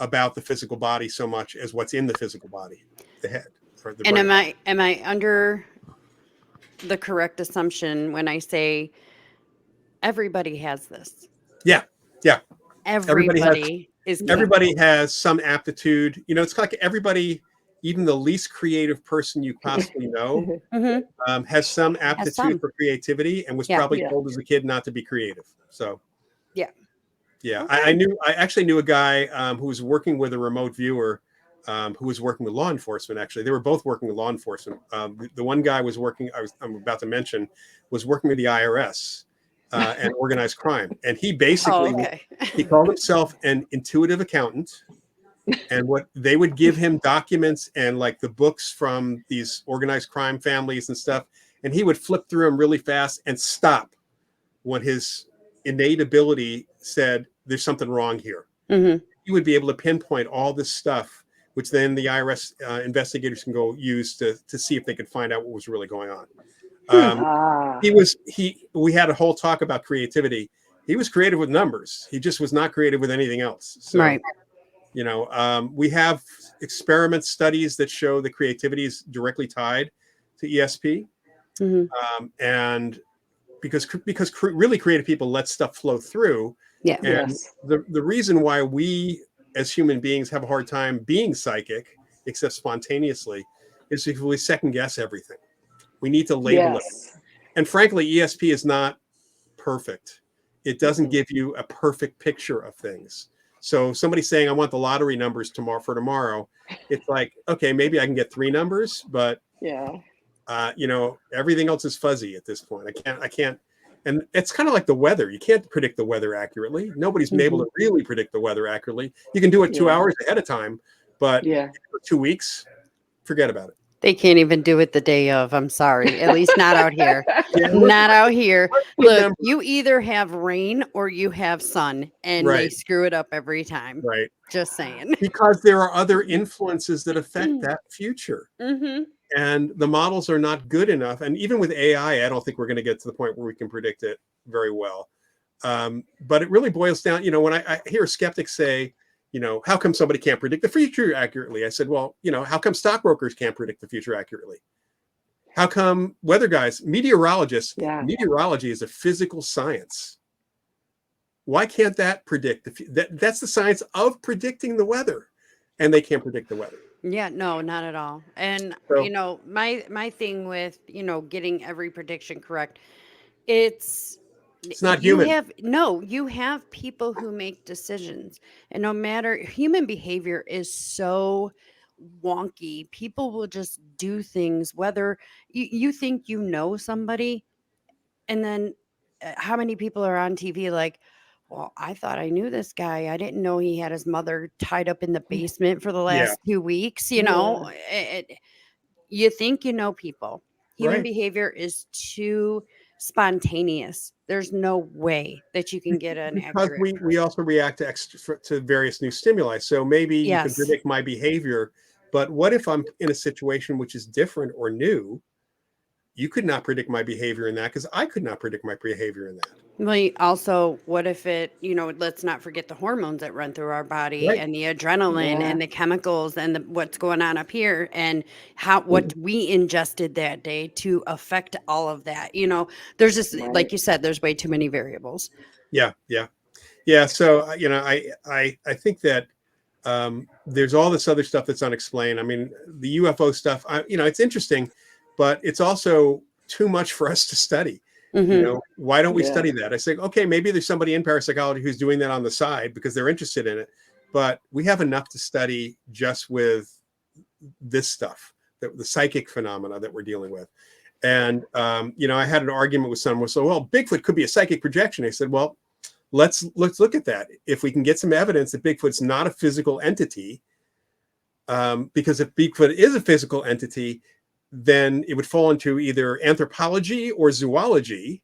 about the physical body so much as what's in the physical body, the head. Or the brain. And am I under the correct assumption when I say everybody has this? Yeah. Everybody has some aptitude. It's like everybody, even the least creative person you possibly know, has some aptitude for creativity, and was probably told as a kid not to be creative. So yeah. Okay. I actually knew a guy who was working with a remote viewer, who was working with law enforcement. Actually, they were both working with law enforcement. The one guy was working, I'm about to mention, was working with the IRS and organized crime. And he basically, he called himself an intuitive accountant. And what they would give him documents and like the books from these organized crime families and stuff. And he would flip through them really fast and stop when his innate ability said, there's something wrong here. He would be able to pinpoint all this stuff, which then the IRS investigators can go use to see if they could find out what was really going on. We had a whole talk about creativity. He was creative with numbers. He just was not creative with anything else. So, right. We have experiment studies that show that creativity is directly tied to ESP. And because really creative people let stuff flow through. Yeah. And the reason why we as human beings have a hard time being psychic, except spontaneously, is because we second guess everything. We need to label it. And frankly, ESP is not perfect. It doesn't give you a perfect picture of things. So somebody saying, I want the lottery numbers for tomorrow. It's like, okay, maybe I can get 3 numbers, but everything else is fuzzy at this point. I can't. And it's kind of like the weather. You can't predict the weather accurately. Nobody's been able to really predict the weather accurately. You can do it 2 hours ahead of time, but for 2 weeks, forget about it. They can't even do it the day of. I'm sorry. At least not out here. Not out here. Look, you either have rain or you have sun, and they screw it up every time. Right. Just saying. Because there are other influences that affect that future. And the models are not good enough. And even with AI, I don't think we're going to get to the point where we can predict it very well. But it really boils down, when I hear skeptics say, how come somebody can't predict the future accurately? I said, well, how come stockbrokers can't predict the future accurately? How come weather guys, meteorologists, meteorology is a physical science. Why can't that predict that's the science of predicting the weather, and they can't predict the weather. Yeah, no, not at all. And my thing with, getting every prediction correct, it's not human. You have people who make decisions, and no matter, human behavior is so wonky. People will just do things, whether you think somebody, and then how many people are on TV like, well, I thought I knew this guy. I didn't know he had his mother tied up in the basement for the last 2 weeks. you think you know people. Human Right. behavior is too spontaneous. There's no way that you can get an Because accurate we person. also react to various new stimuli. So maybe you can Yes. predict my behavior, but what if I'm in a situation which is different or new? You could not predict my behavior in that because I could not predict my behavior in that. Well, also, what if it, let's not forget the hormones that run through our body Right. and the adrenaline Yeah. and the chemicals and what's going on up here and what we ingested that day to affect all of that. There's just, Right. like you said, there's way too many variables. Yeah. So I think that there's all this other stuff that's unexplained. I mean, the UFO stuff. It's interesting, but it's also too much for us to study. Mm-hmm. Why don't we Yeah. study that? I say, okay, maybe there's somebody in parapsychology who's doing that on the side because they're interested in it, but we have enough to study just with this stuff, the psychic phenomena that we're dealing with. And I had an argument with someone. So, well, Bigfoot could be a psychic projection. I said, well, let's look at that. If we can get some evidence that Bigfoot's not a physical entity, because if Bigfoot is a physical entity, then it would fall into either anthropology or zoology,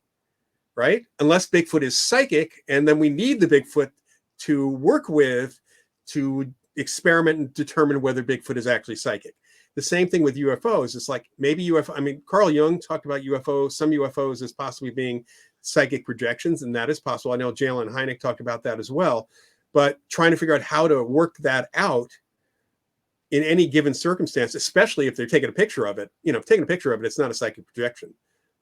right? Unless Bigfoot is psychic, and then we need the Bigfoot to work with to experiment and determine whether Bigfoot is actually psychic. The same thing with UFOs. It's like maybe UFO. I mean, Carl Jung talked about UFOs, some UFOs as possibly being psychic projections, and that is possible. I know Jalen Hynek talked about that as well. But trying to figure out how to work that out in any given circumstance, especially if they're taking a picture of it, taking a picture of it, it's not a psychic projection,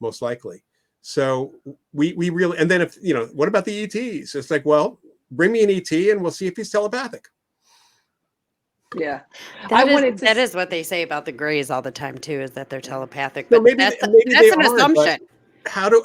most likely. So we really, and then if, what about the ETs? It's like, well, bring me an ET and we'll see if he's telepathic. Yeah. That is what they say about the Greys all the time too, is that they're telepathic. So But maybe that's they an are, assumption. How do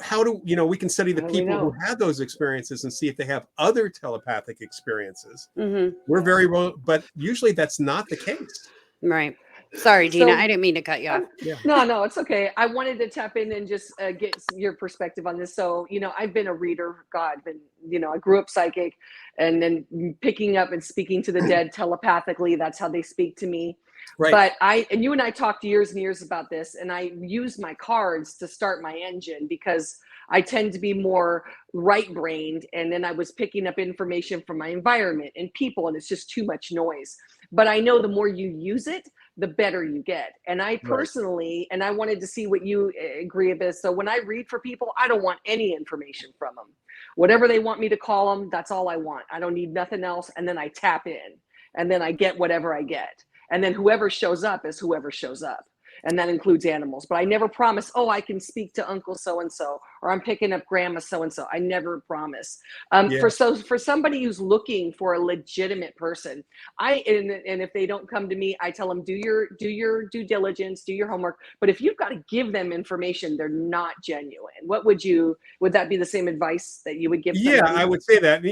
we can study the How do we people who know? had those experiences and see if they have other telepathic experiences. Mm-hmm. We're very well, but usually that's not the case. Right. Sorry, Gina, So- I didn't mean to cut you off. Yeah. No, it's okay. I wanted to tap in and just get your perspective on this. So, I've been a reader. God, I grew up psychic, and then picking up and speaking to the dead telepathically. That's how they speak to me. Right. But and you and I talked years and years about this, and I use my cards to start my engine because I tend to be more right-brained, and then I was picking up information from my environment and people, and it's just too much noise. But I know the more you use it, the better you get. And I personally, and I wanted to see what you agree with this. So when I read for people, I don't want any information from them. Whatever they want me to call them, that's all I want. I don't need nothing else. And then I tap in, and then I get whatever I get. And then whoever shows up is whoever shows up. And that includes animals. But I never promise, I can speak to Uncle so-and-so, or I'm picking up Grandma so-and-so. I never promise. For somebody who's looking for a legitimate person, and if they don't come to me, I tell them, do your due diligence, do your homework. But if you've got to give them information, they're not genuine. Would that be the same advice that you would give somebody? Yeah, I would say that.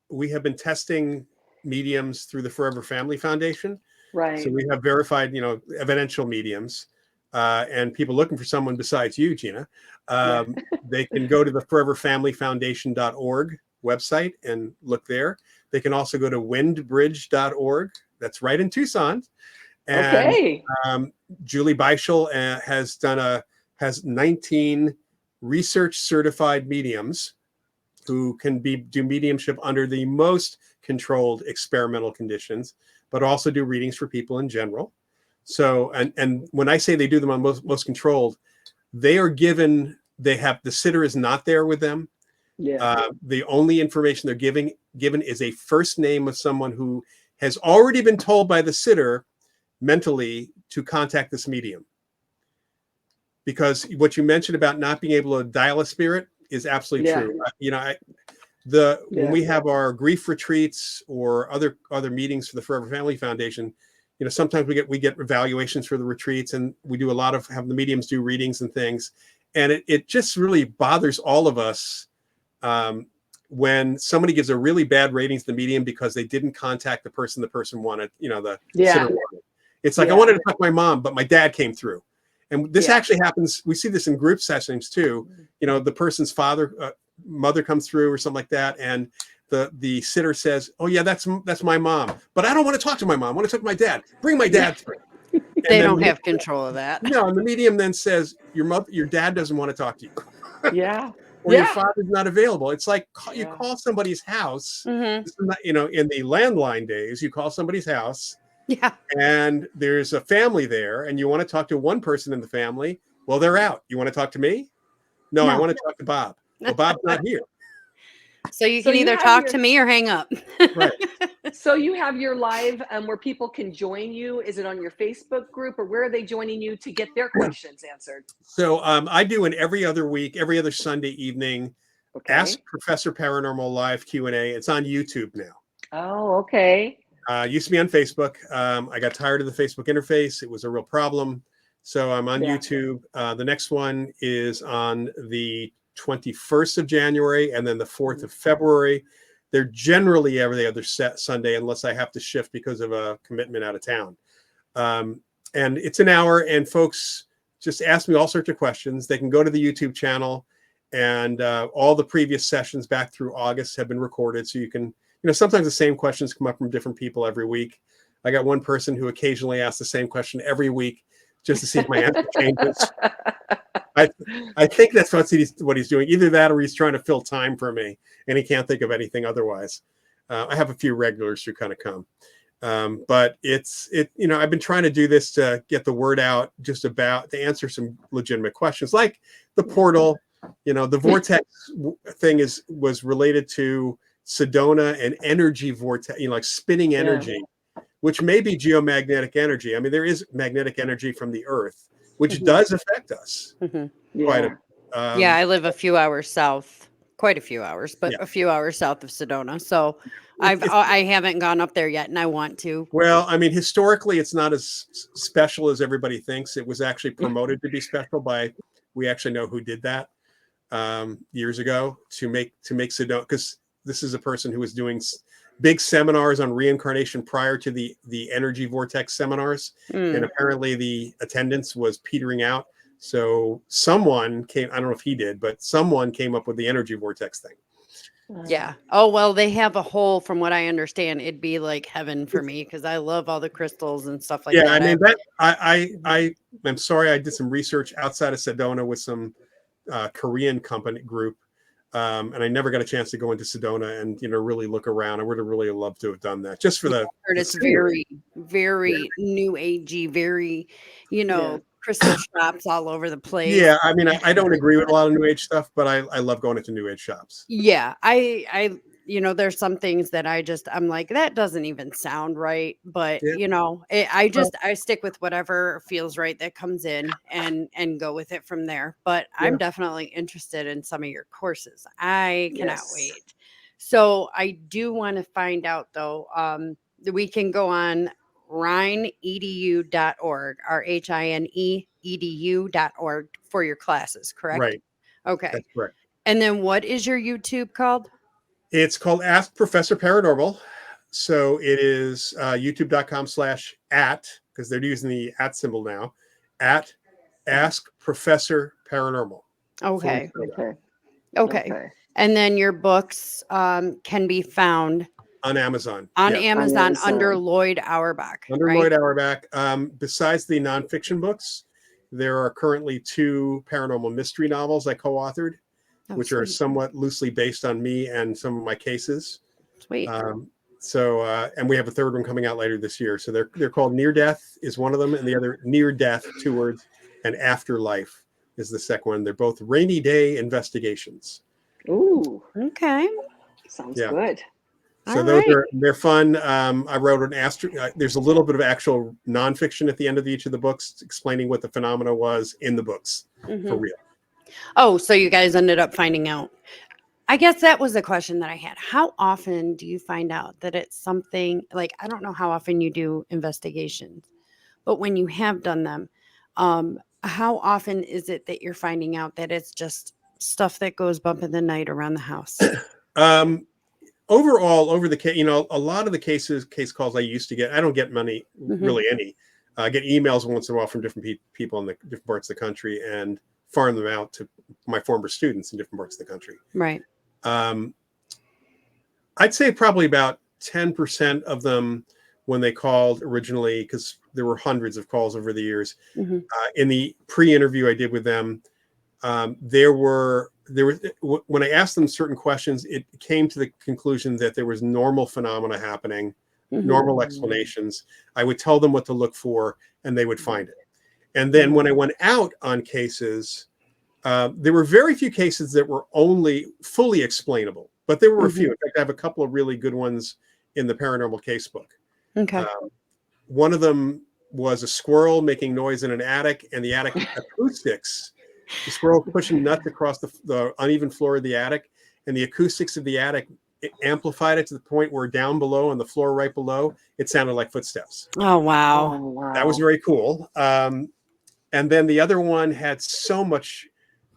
We have been testing mediums through the Forever Family Foundation. Right. So we have verified, evidential mediums, and people looking for someone besides you, Gina. They can go to the foreverfamilyfoundation.org website and look there. They can also go to windbridge.org. That's right in Tucson. And Okay. Julie Beischel has 19 research certified mediums who can do mediumship under the most controlled experimental conditions, but also do readings for people in general. So, and when I say they do them on most controlled, the sitter is not there with them. Yeah. The only information they're given is a first name of someone who has already been told by the sitter mentally to contact this medium. Because what you mentioned about not being able to dial a spirit is absolutely true. When we have our grief retreats or other meetings for the Forever Family Foundation, sometimes we get evaluations for the retreats, and we do a lot of have the mediums do readings and things, and it just really bothers all of us when somebody gives a really bad rating to the medium because they didn't contact the person wanted, sitter wanted. It's like, I wanted to talk to my mom, but my dad came through. And this actually happens. We see this in group sessions too. The person's mother comes through or something like that, and the sitter says, "Oh yeah, that's my mom, but I don't want to talk to my mom. I want to talk to my dad. Bring my dad through." They don't have control of that. No, and the medium then says your dad doesn't want to talk to you. Yeah. Or your father's not available. It's like you Yeah. call somebody's house. Mhm. This is not, in the landline days, you call somebody's house Yeah. and there's a family there and you want to talk to one person in the family. Well, they're out. You want to talk to me? No, I No. want to talk to Bob. Well, Bob's not here. So you So can you either have talk your- to me or hang up. Right. So you have your live where people can join you. Is it on your Facebook group, or where are they joining you to get their questions answered? So I do an every other week, every other Sunday evening, Okay. Ask Professor Paranormal live Q&A. It's on YouTube now. Oh, okay. Used to be on Facebook. I got tired of the Facebook interface. It was a real problem. So I'm on Yeah. YouTube. The next one is on the 21st of January and then the 4th of February. They're generally every other Sunday unless I have to shift because of a commitment out of town. And it's an hour and folks just ask me all sorts of questions. They can go to the YouTube channel and all the previous sessions back through August have been recorded. So you can, sometimes the same questions come up from different people every week. I got one person who occasionally asks the same question every week just to see if my answer changes. I think that's what he's doing. Either that or he's trying to fill time for me and he can't think of anything otherwise. I have a few regulars who kind of come. But I've been trying to do this to get the word out to answer some legitimate questions like the portal. The vortex thing was related to Sedona and energy vortex, like spinning energy, which may be geomagnetic energy. I mean, there is magnetic energy from the earth, which does affect us. Quite a yeah, I live a few hours south, quite a few hours, but a few hours south of Sedona. So I haven't gone up there yet and I want to. Well, I mean, historically, it's not as special as everybody thinks. It was actually promoted to be special we actually know who did that years ago to make Sedona, because this is a person who was doing big seminars on reincarnation prior to the energy vortex seminars. And apparently the attendance was petering out. So someone came, I don't know if he did, but someone came up with the energy vortex thing. Yeah. Oh, well, they have a whole, from what I understand, it'd be like heaven for me because I love all the crystals and stuff like that. Yeah, I mean, I'm sorry, I did some research outside of Sedona with some Korean company group. And I never got a chance to go into Sedona and, really look around. I would have really loved to have done that just for it's very, very new agey, very, crystal shops all over the place. Yeah, I mean, I don't agree with a lot of new age stuff, but I love going into new age shops. Yeah, I there's some things that I'm like, that doesn't even sound right, but I stick with whatever feels right that comes in and go with it from there. But I'm definitely interested in some of your courses. I cannot wait. So I do want to find out though, we can go on rhineedu.org, RHINE-EDU.org for your classes, correct? Right. Okay. That's correct. And then what is your YouTube called? It's called Ask Professor Paranormal. So it is youtube.com/@ because they're using the @ symbol now, at Ask Professor Paranormal. Okay. Okay. And then your books can be found on Amazon. On Amazon under Loyd Auerbach. Loyd Auerbach. Besides the nonfiction books, there are currently 2 paranormal mystery novels I co-authored, which are somewhat loosely based on me and some of my cases. Sweet. And we have a 3rd one coming out later this year. So they're called Near Death is one of them, and the other Near Death, 2 words, and Afterlife is the second one. They're both rainy day investigations. Ooh. Okay. Sounds good. So they're fun. I wrote there's a little bit of actual nonfiction at the end of each of the books explaining what the phenomena was in the books for real. Oh, so you guys ended up finding out. I guess that was the question that I had. How often do you find out that it's something like, I don't know how often you do investigations, but when you have done them, how often is it that you're finding out that it's just stuff that goes bump in the night around the house? Overall, over the case, a lot of the case calls I used to get, I don't get many, really any. I get emails once in a while from different people in the different parts of the country and farm them out to my former students in different parts of the country. Right. I'd say probably about 10% of them when they called originally, because there were hundreds of calls over the years. Mm-hmm. In the pre-interview I did with them, when I asked them certain questions, it came to the conclusion that there was normal phenomena happening, Mm-hmm. normal explanations. I would tell them what to look for, and they would find it. And then when I went out on cases, there were very few cases that were only fully explainable, but there were a few. In fact, I have a couple of really good ones in the paranormal case book. Okay. One of them was a squirrel making noise in an attic, and the attic acoustics, the squirrel pushing nuts across the uneven floor of the attic, and the acoustics of the attic, it amplified it to the point where down below on the floor right below, it sounded like footsteps. Oh, wow. Oh, wow. That was very cool. And then the other one had so much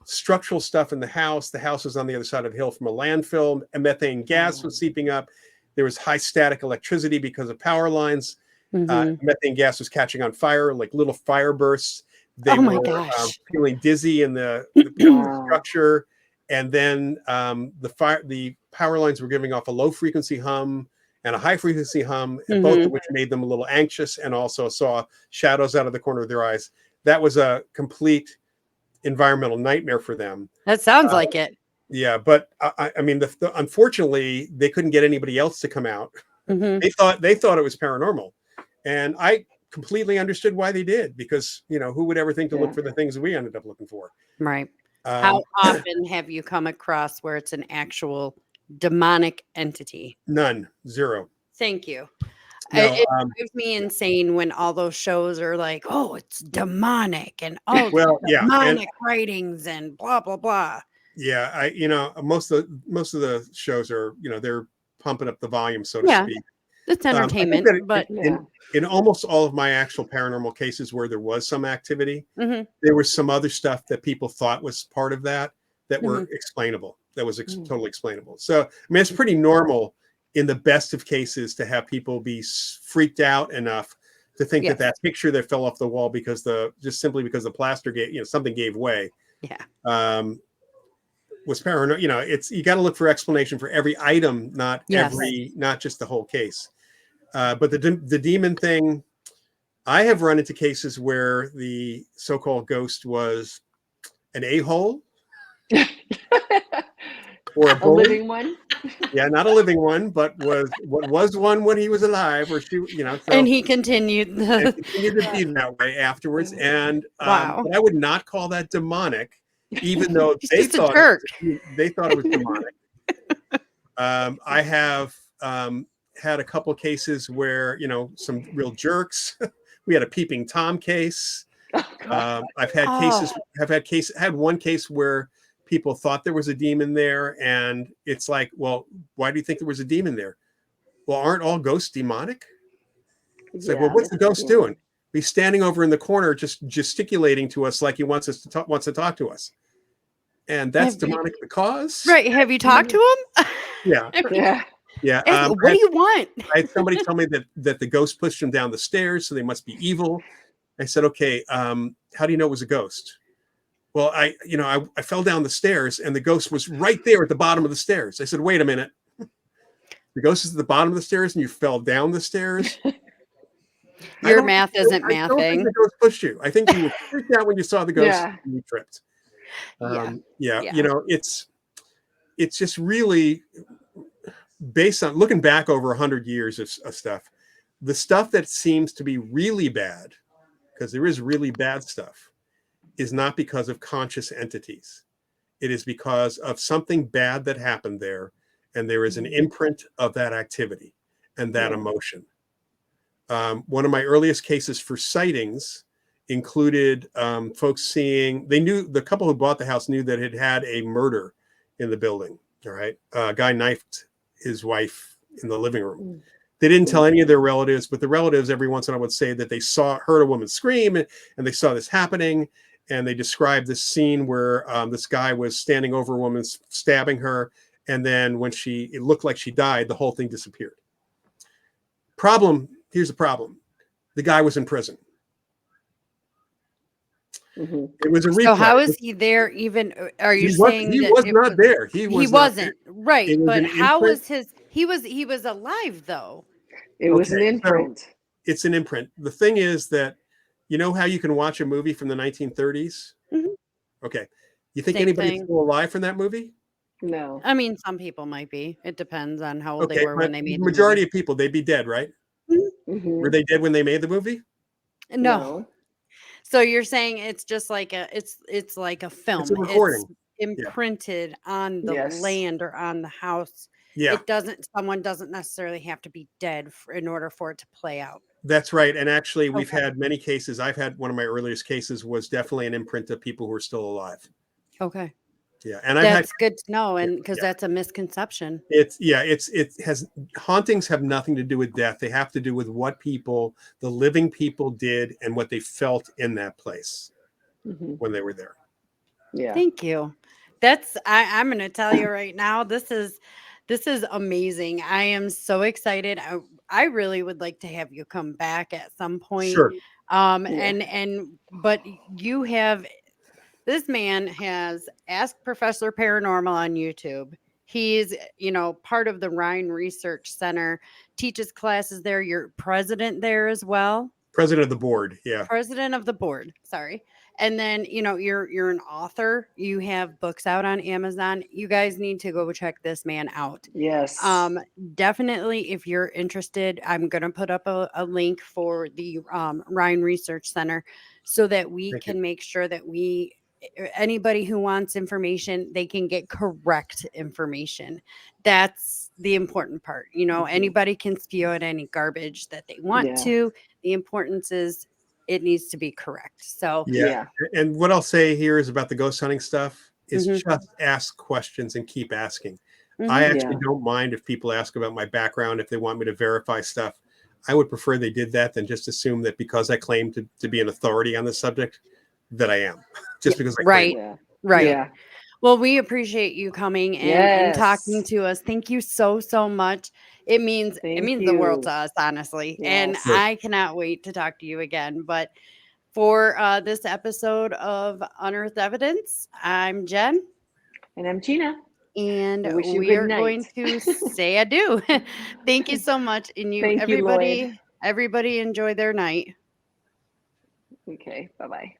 structural stuff in the house. The house was on the other side of the hill from a landfill, and methane gas was seeping up. There was high static electricity because of power lines. Methane gas was catching on fire, like little fire bursts. They my were gosh. feeling dizzy in the structure. And then the power lines were giving off a low frequency hum and a high frequency hum, both of which made them a little anxious, and also saw shadows out of the corner of their eyes. That was a complete environmental nightmare for them. That sounds like it. Yeah, but I mean, unfortunately, they couldn't get anybody else to come out. They thought it was paranormal, and I completely understood why they did, because who would ever think to look for the things we ended up looking for? Right. How often have you come across where it's an actual demonic entity? None. Zero. Thank you. No, It drives me insane when all those shows are like, oh, it's demonic and demonic writings and blah blah blah. Yeah, most of the shows are they're pumping up the volume, so to speak. It's entertainment, but in almost all of my actual paranormal cases where there was some activity, there was some other stuff that people thought was part of that were explainable. That was totally explainable. So I mean, it's pretty normal in the best of cases to have people be freaked out enough to think that picture that fell off the wall just simply because the plaster something gave way. Yeah. Was paranormal. You got to look for explanation for every item, not just the whole case. But the demon thing, I have run into cases where the so-called ghost was an a-hole or a living one. Yeah, not a living one, but was one when he was alive, or she, and he continued to be that way afterwards. And wow. But I would not call that demonic, even though they thought it was demonic. I have had a couple cases where some real jerks. We had a peeping Tom case. I've had one case where people thought there was a demon there, and it's like, well, why do you think there was a demon there? Well, aren't all ghosts demonic? It's like, well, what's the ghost doing? He's standing over in the corner, just gesticulating to us like he wants to talk to us, and that's demonic because. Right? Have you talked to him? Yeah. Yeah. What do you want? I had somebody tell me that the ghost pushed him down the stairs, so they must be evil. I said, okay, how do you know it was a ghost? Well, I fell down the stairs and the ghost was right there at the bottom of the stairs. I said, wait a minute. The ghost is at the bottom of the stairs and you fell down the stairs? Your math isn't mathing. I don't think the ghost pushed you. I think you were freaked out when you saw the ghost and you tripped. It's just really based on looking back over 100 years of stuff. The stuff that seems to be really bad, because there is really bad stuff, is not because of conscious entities. It is because of something bad that happened there, and there is an imprint of that activity and that emotion. One of my earliest cases for sightings included folks seeing, the couple who bought the house knew that it had a murder in the building. All right. A guy knifed his wife in the living room. They didn't tell any of their relatives, but the relatives every once in a while would say that they heard a woman scream and they saw this happening. And they described this scene where this guy was standing over a woman, stabbing her. And then when it looked like she died, the whole thing disappeared. Here's the problem. The guy was in prison. It was a replay. So how is he there even? Are you saying he was not there? He wasn't. Right. But how was he was alive though? It was an imprint. it's an imprint. The thing is that, you know how you can watch a movie from the 1930s? Mhm. Okay. You think Same anybody's thing. still alive from that movie? No. I mean, some people might be. It depends on how old they Okay, were but when they the made the majority movie. of people, they'd be dead, right? Mhm. Were Hmm. they dead when they made the movie? No. No. So you're saying it's just like it's like a It's a film. It's recording. Yeah. imprinted on the Yes. land or on the house. Yeah. Someone doesn't necessarily have to be dead in order for it to play out. That's right. And actually, we've Okay. had many cases. I've had one of my earliest cases was definitely an imprint of people who are still alive. Okay. Yeah. And I've had, That's good to know, yeah, and because yeah. that's a misconception. It has, hauntings have nothing to do with death. They have to do with what people, the living people did and what they felt in that place Hmm. when they were there. Yeah. Thank you. I'm going to tell you right now. This is amazing. I am so excited. I really would like to have you come back at some point. Sure. Yeah. But you have this man has Ask Professor Paranormal on YouTube. He's, part of the Rhine Research Center, teaches classes there. You're president there as well. President of the board. Yeah. President of the board, sorry. And then, you're an author. You have books out on Amazon. You guys need to go check this man out. Yes. Definitely, if you're interested, I'm going to put up a link for the Rhine Research Center so that we Thank you. can make sure that anybody who wants information, they can get correct information. That's the important part. Mhm. Anybody can spew out any garbage that they want Yeah. to. The importance is it needs to be correct. So, Yeah. Yeah. And what I'll say here is about the ghost hunting stuff is Mhm. just ask questions and keep asking. Mhm. I actually Yeah. don't mind if people ask about my background, if they want me to verify stuff. I would prefer they did that than just assume that because I claim to be an authority on the subject, that I am. Just because I claim. right, Yeah. right. Yeah. Well, we appreciate you coming and talking Yes. to us. Thank you so, so much. It means Thank the world you. to us, honestly. And Yes. Sure. I cannot wait to talk to you again. But for this episode of Unearthed Evidence, I'm Jen, And I'm Gina. and I wish you we good are night. going to say adieu. Thank you so much. And Thank you, Loyd. everybody enjoy their night. Okay. Bye-bye.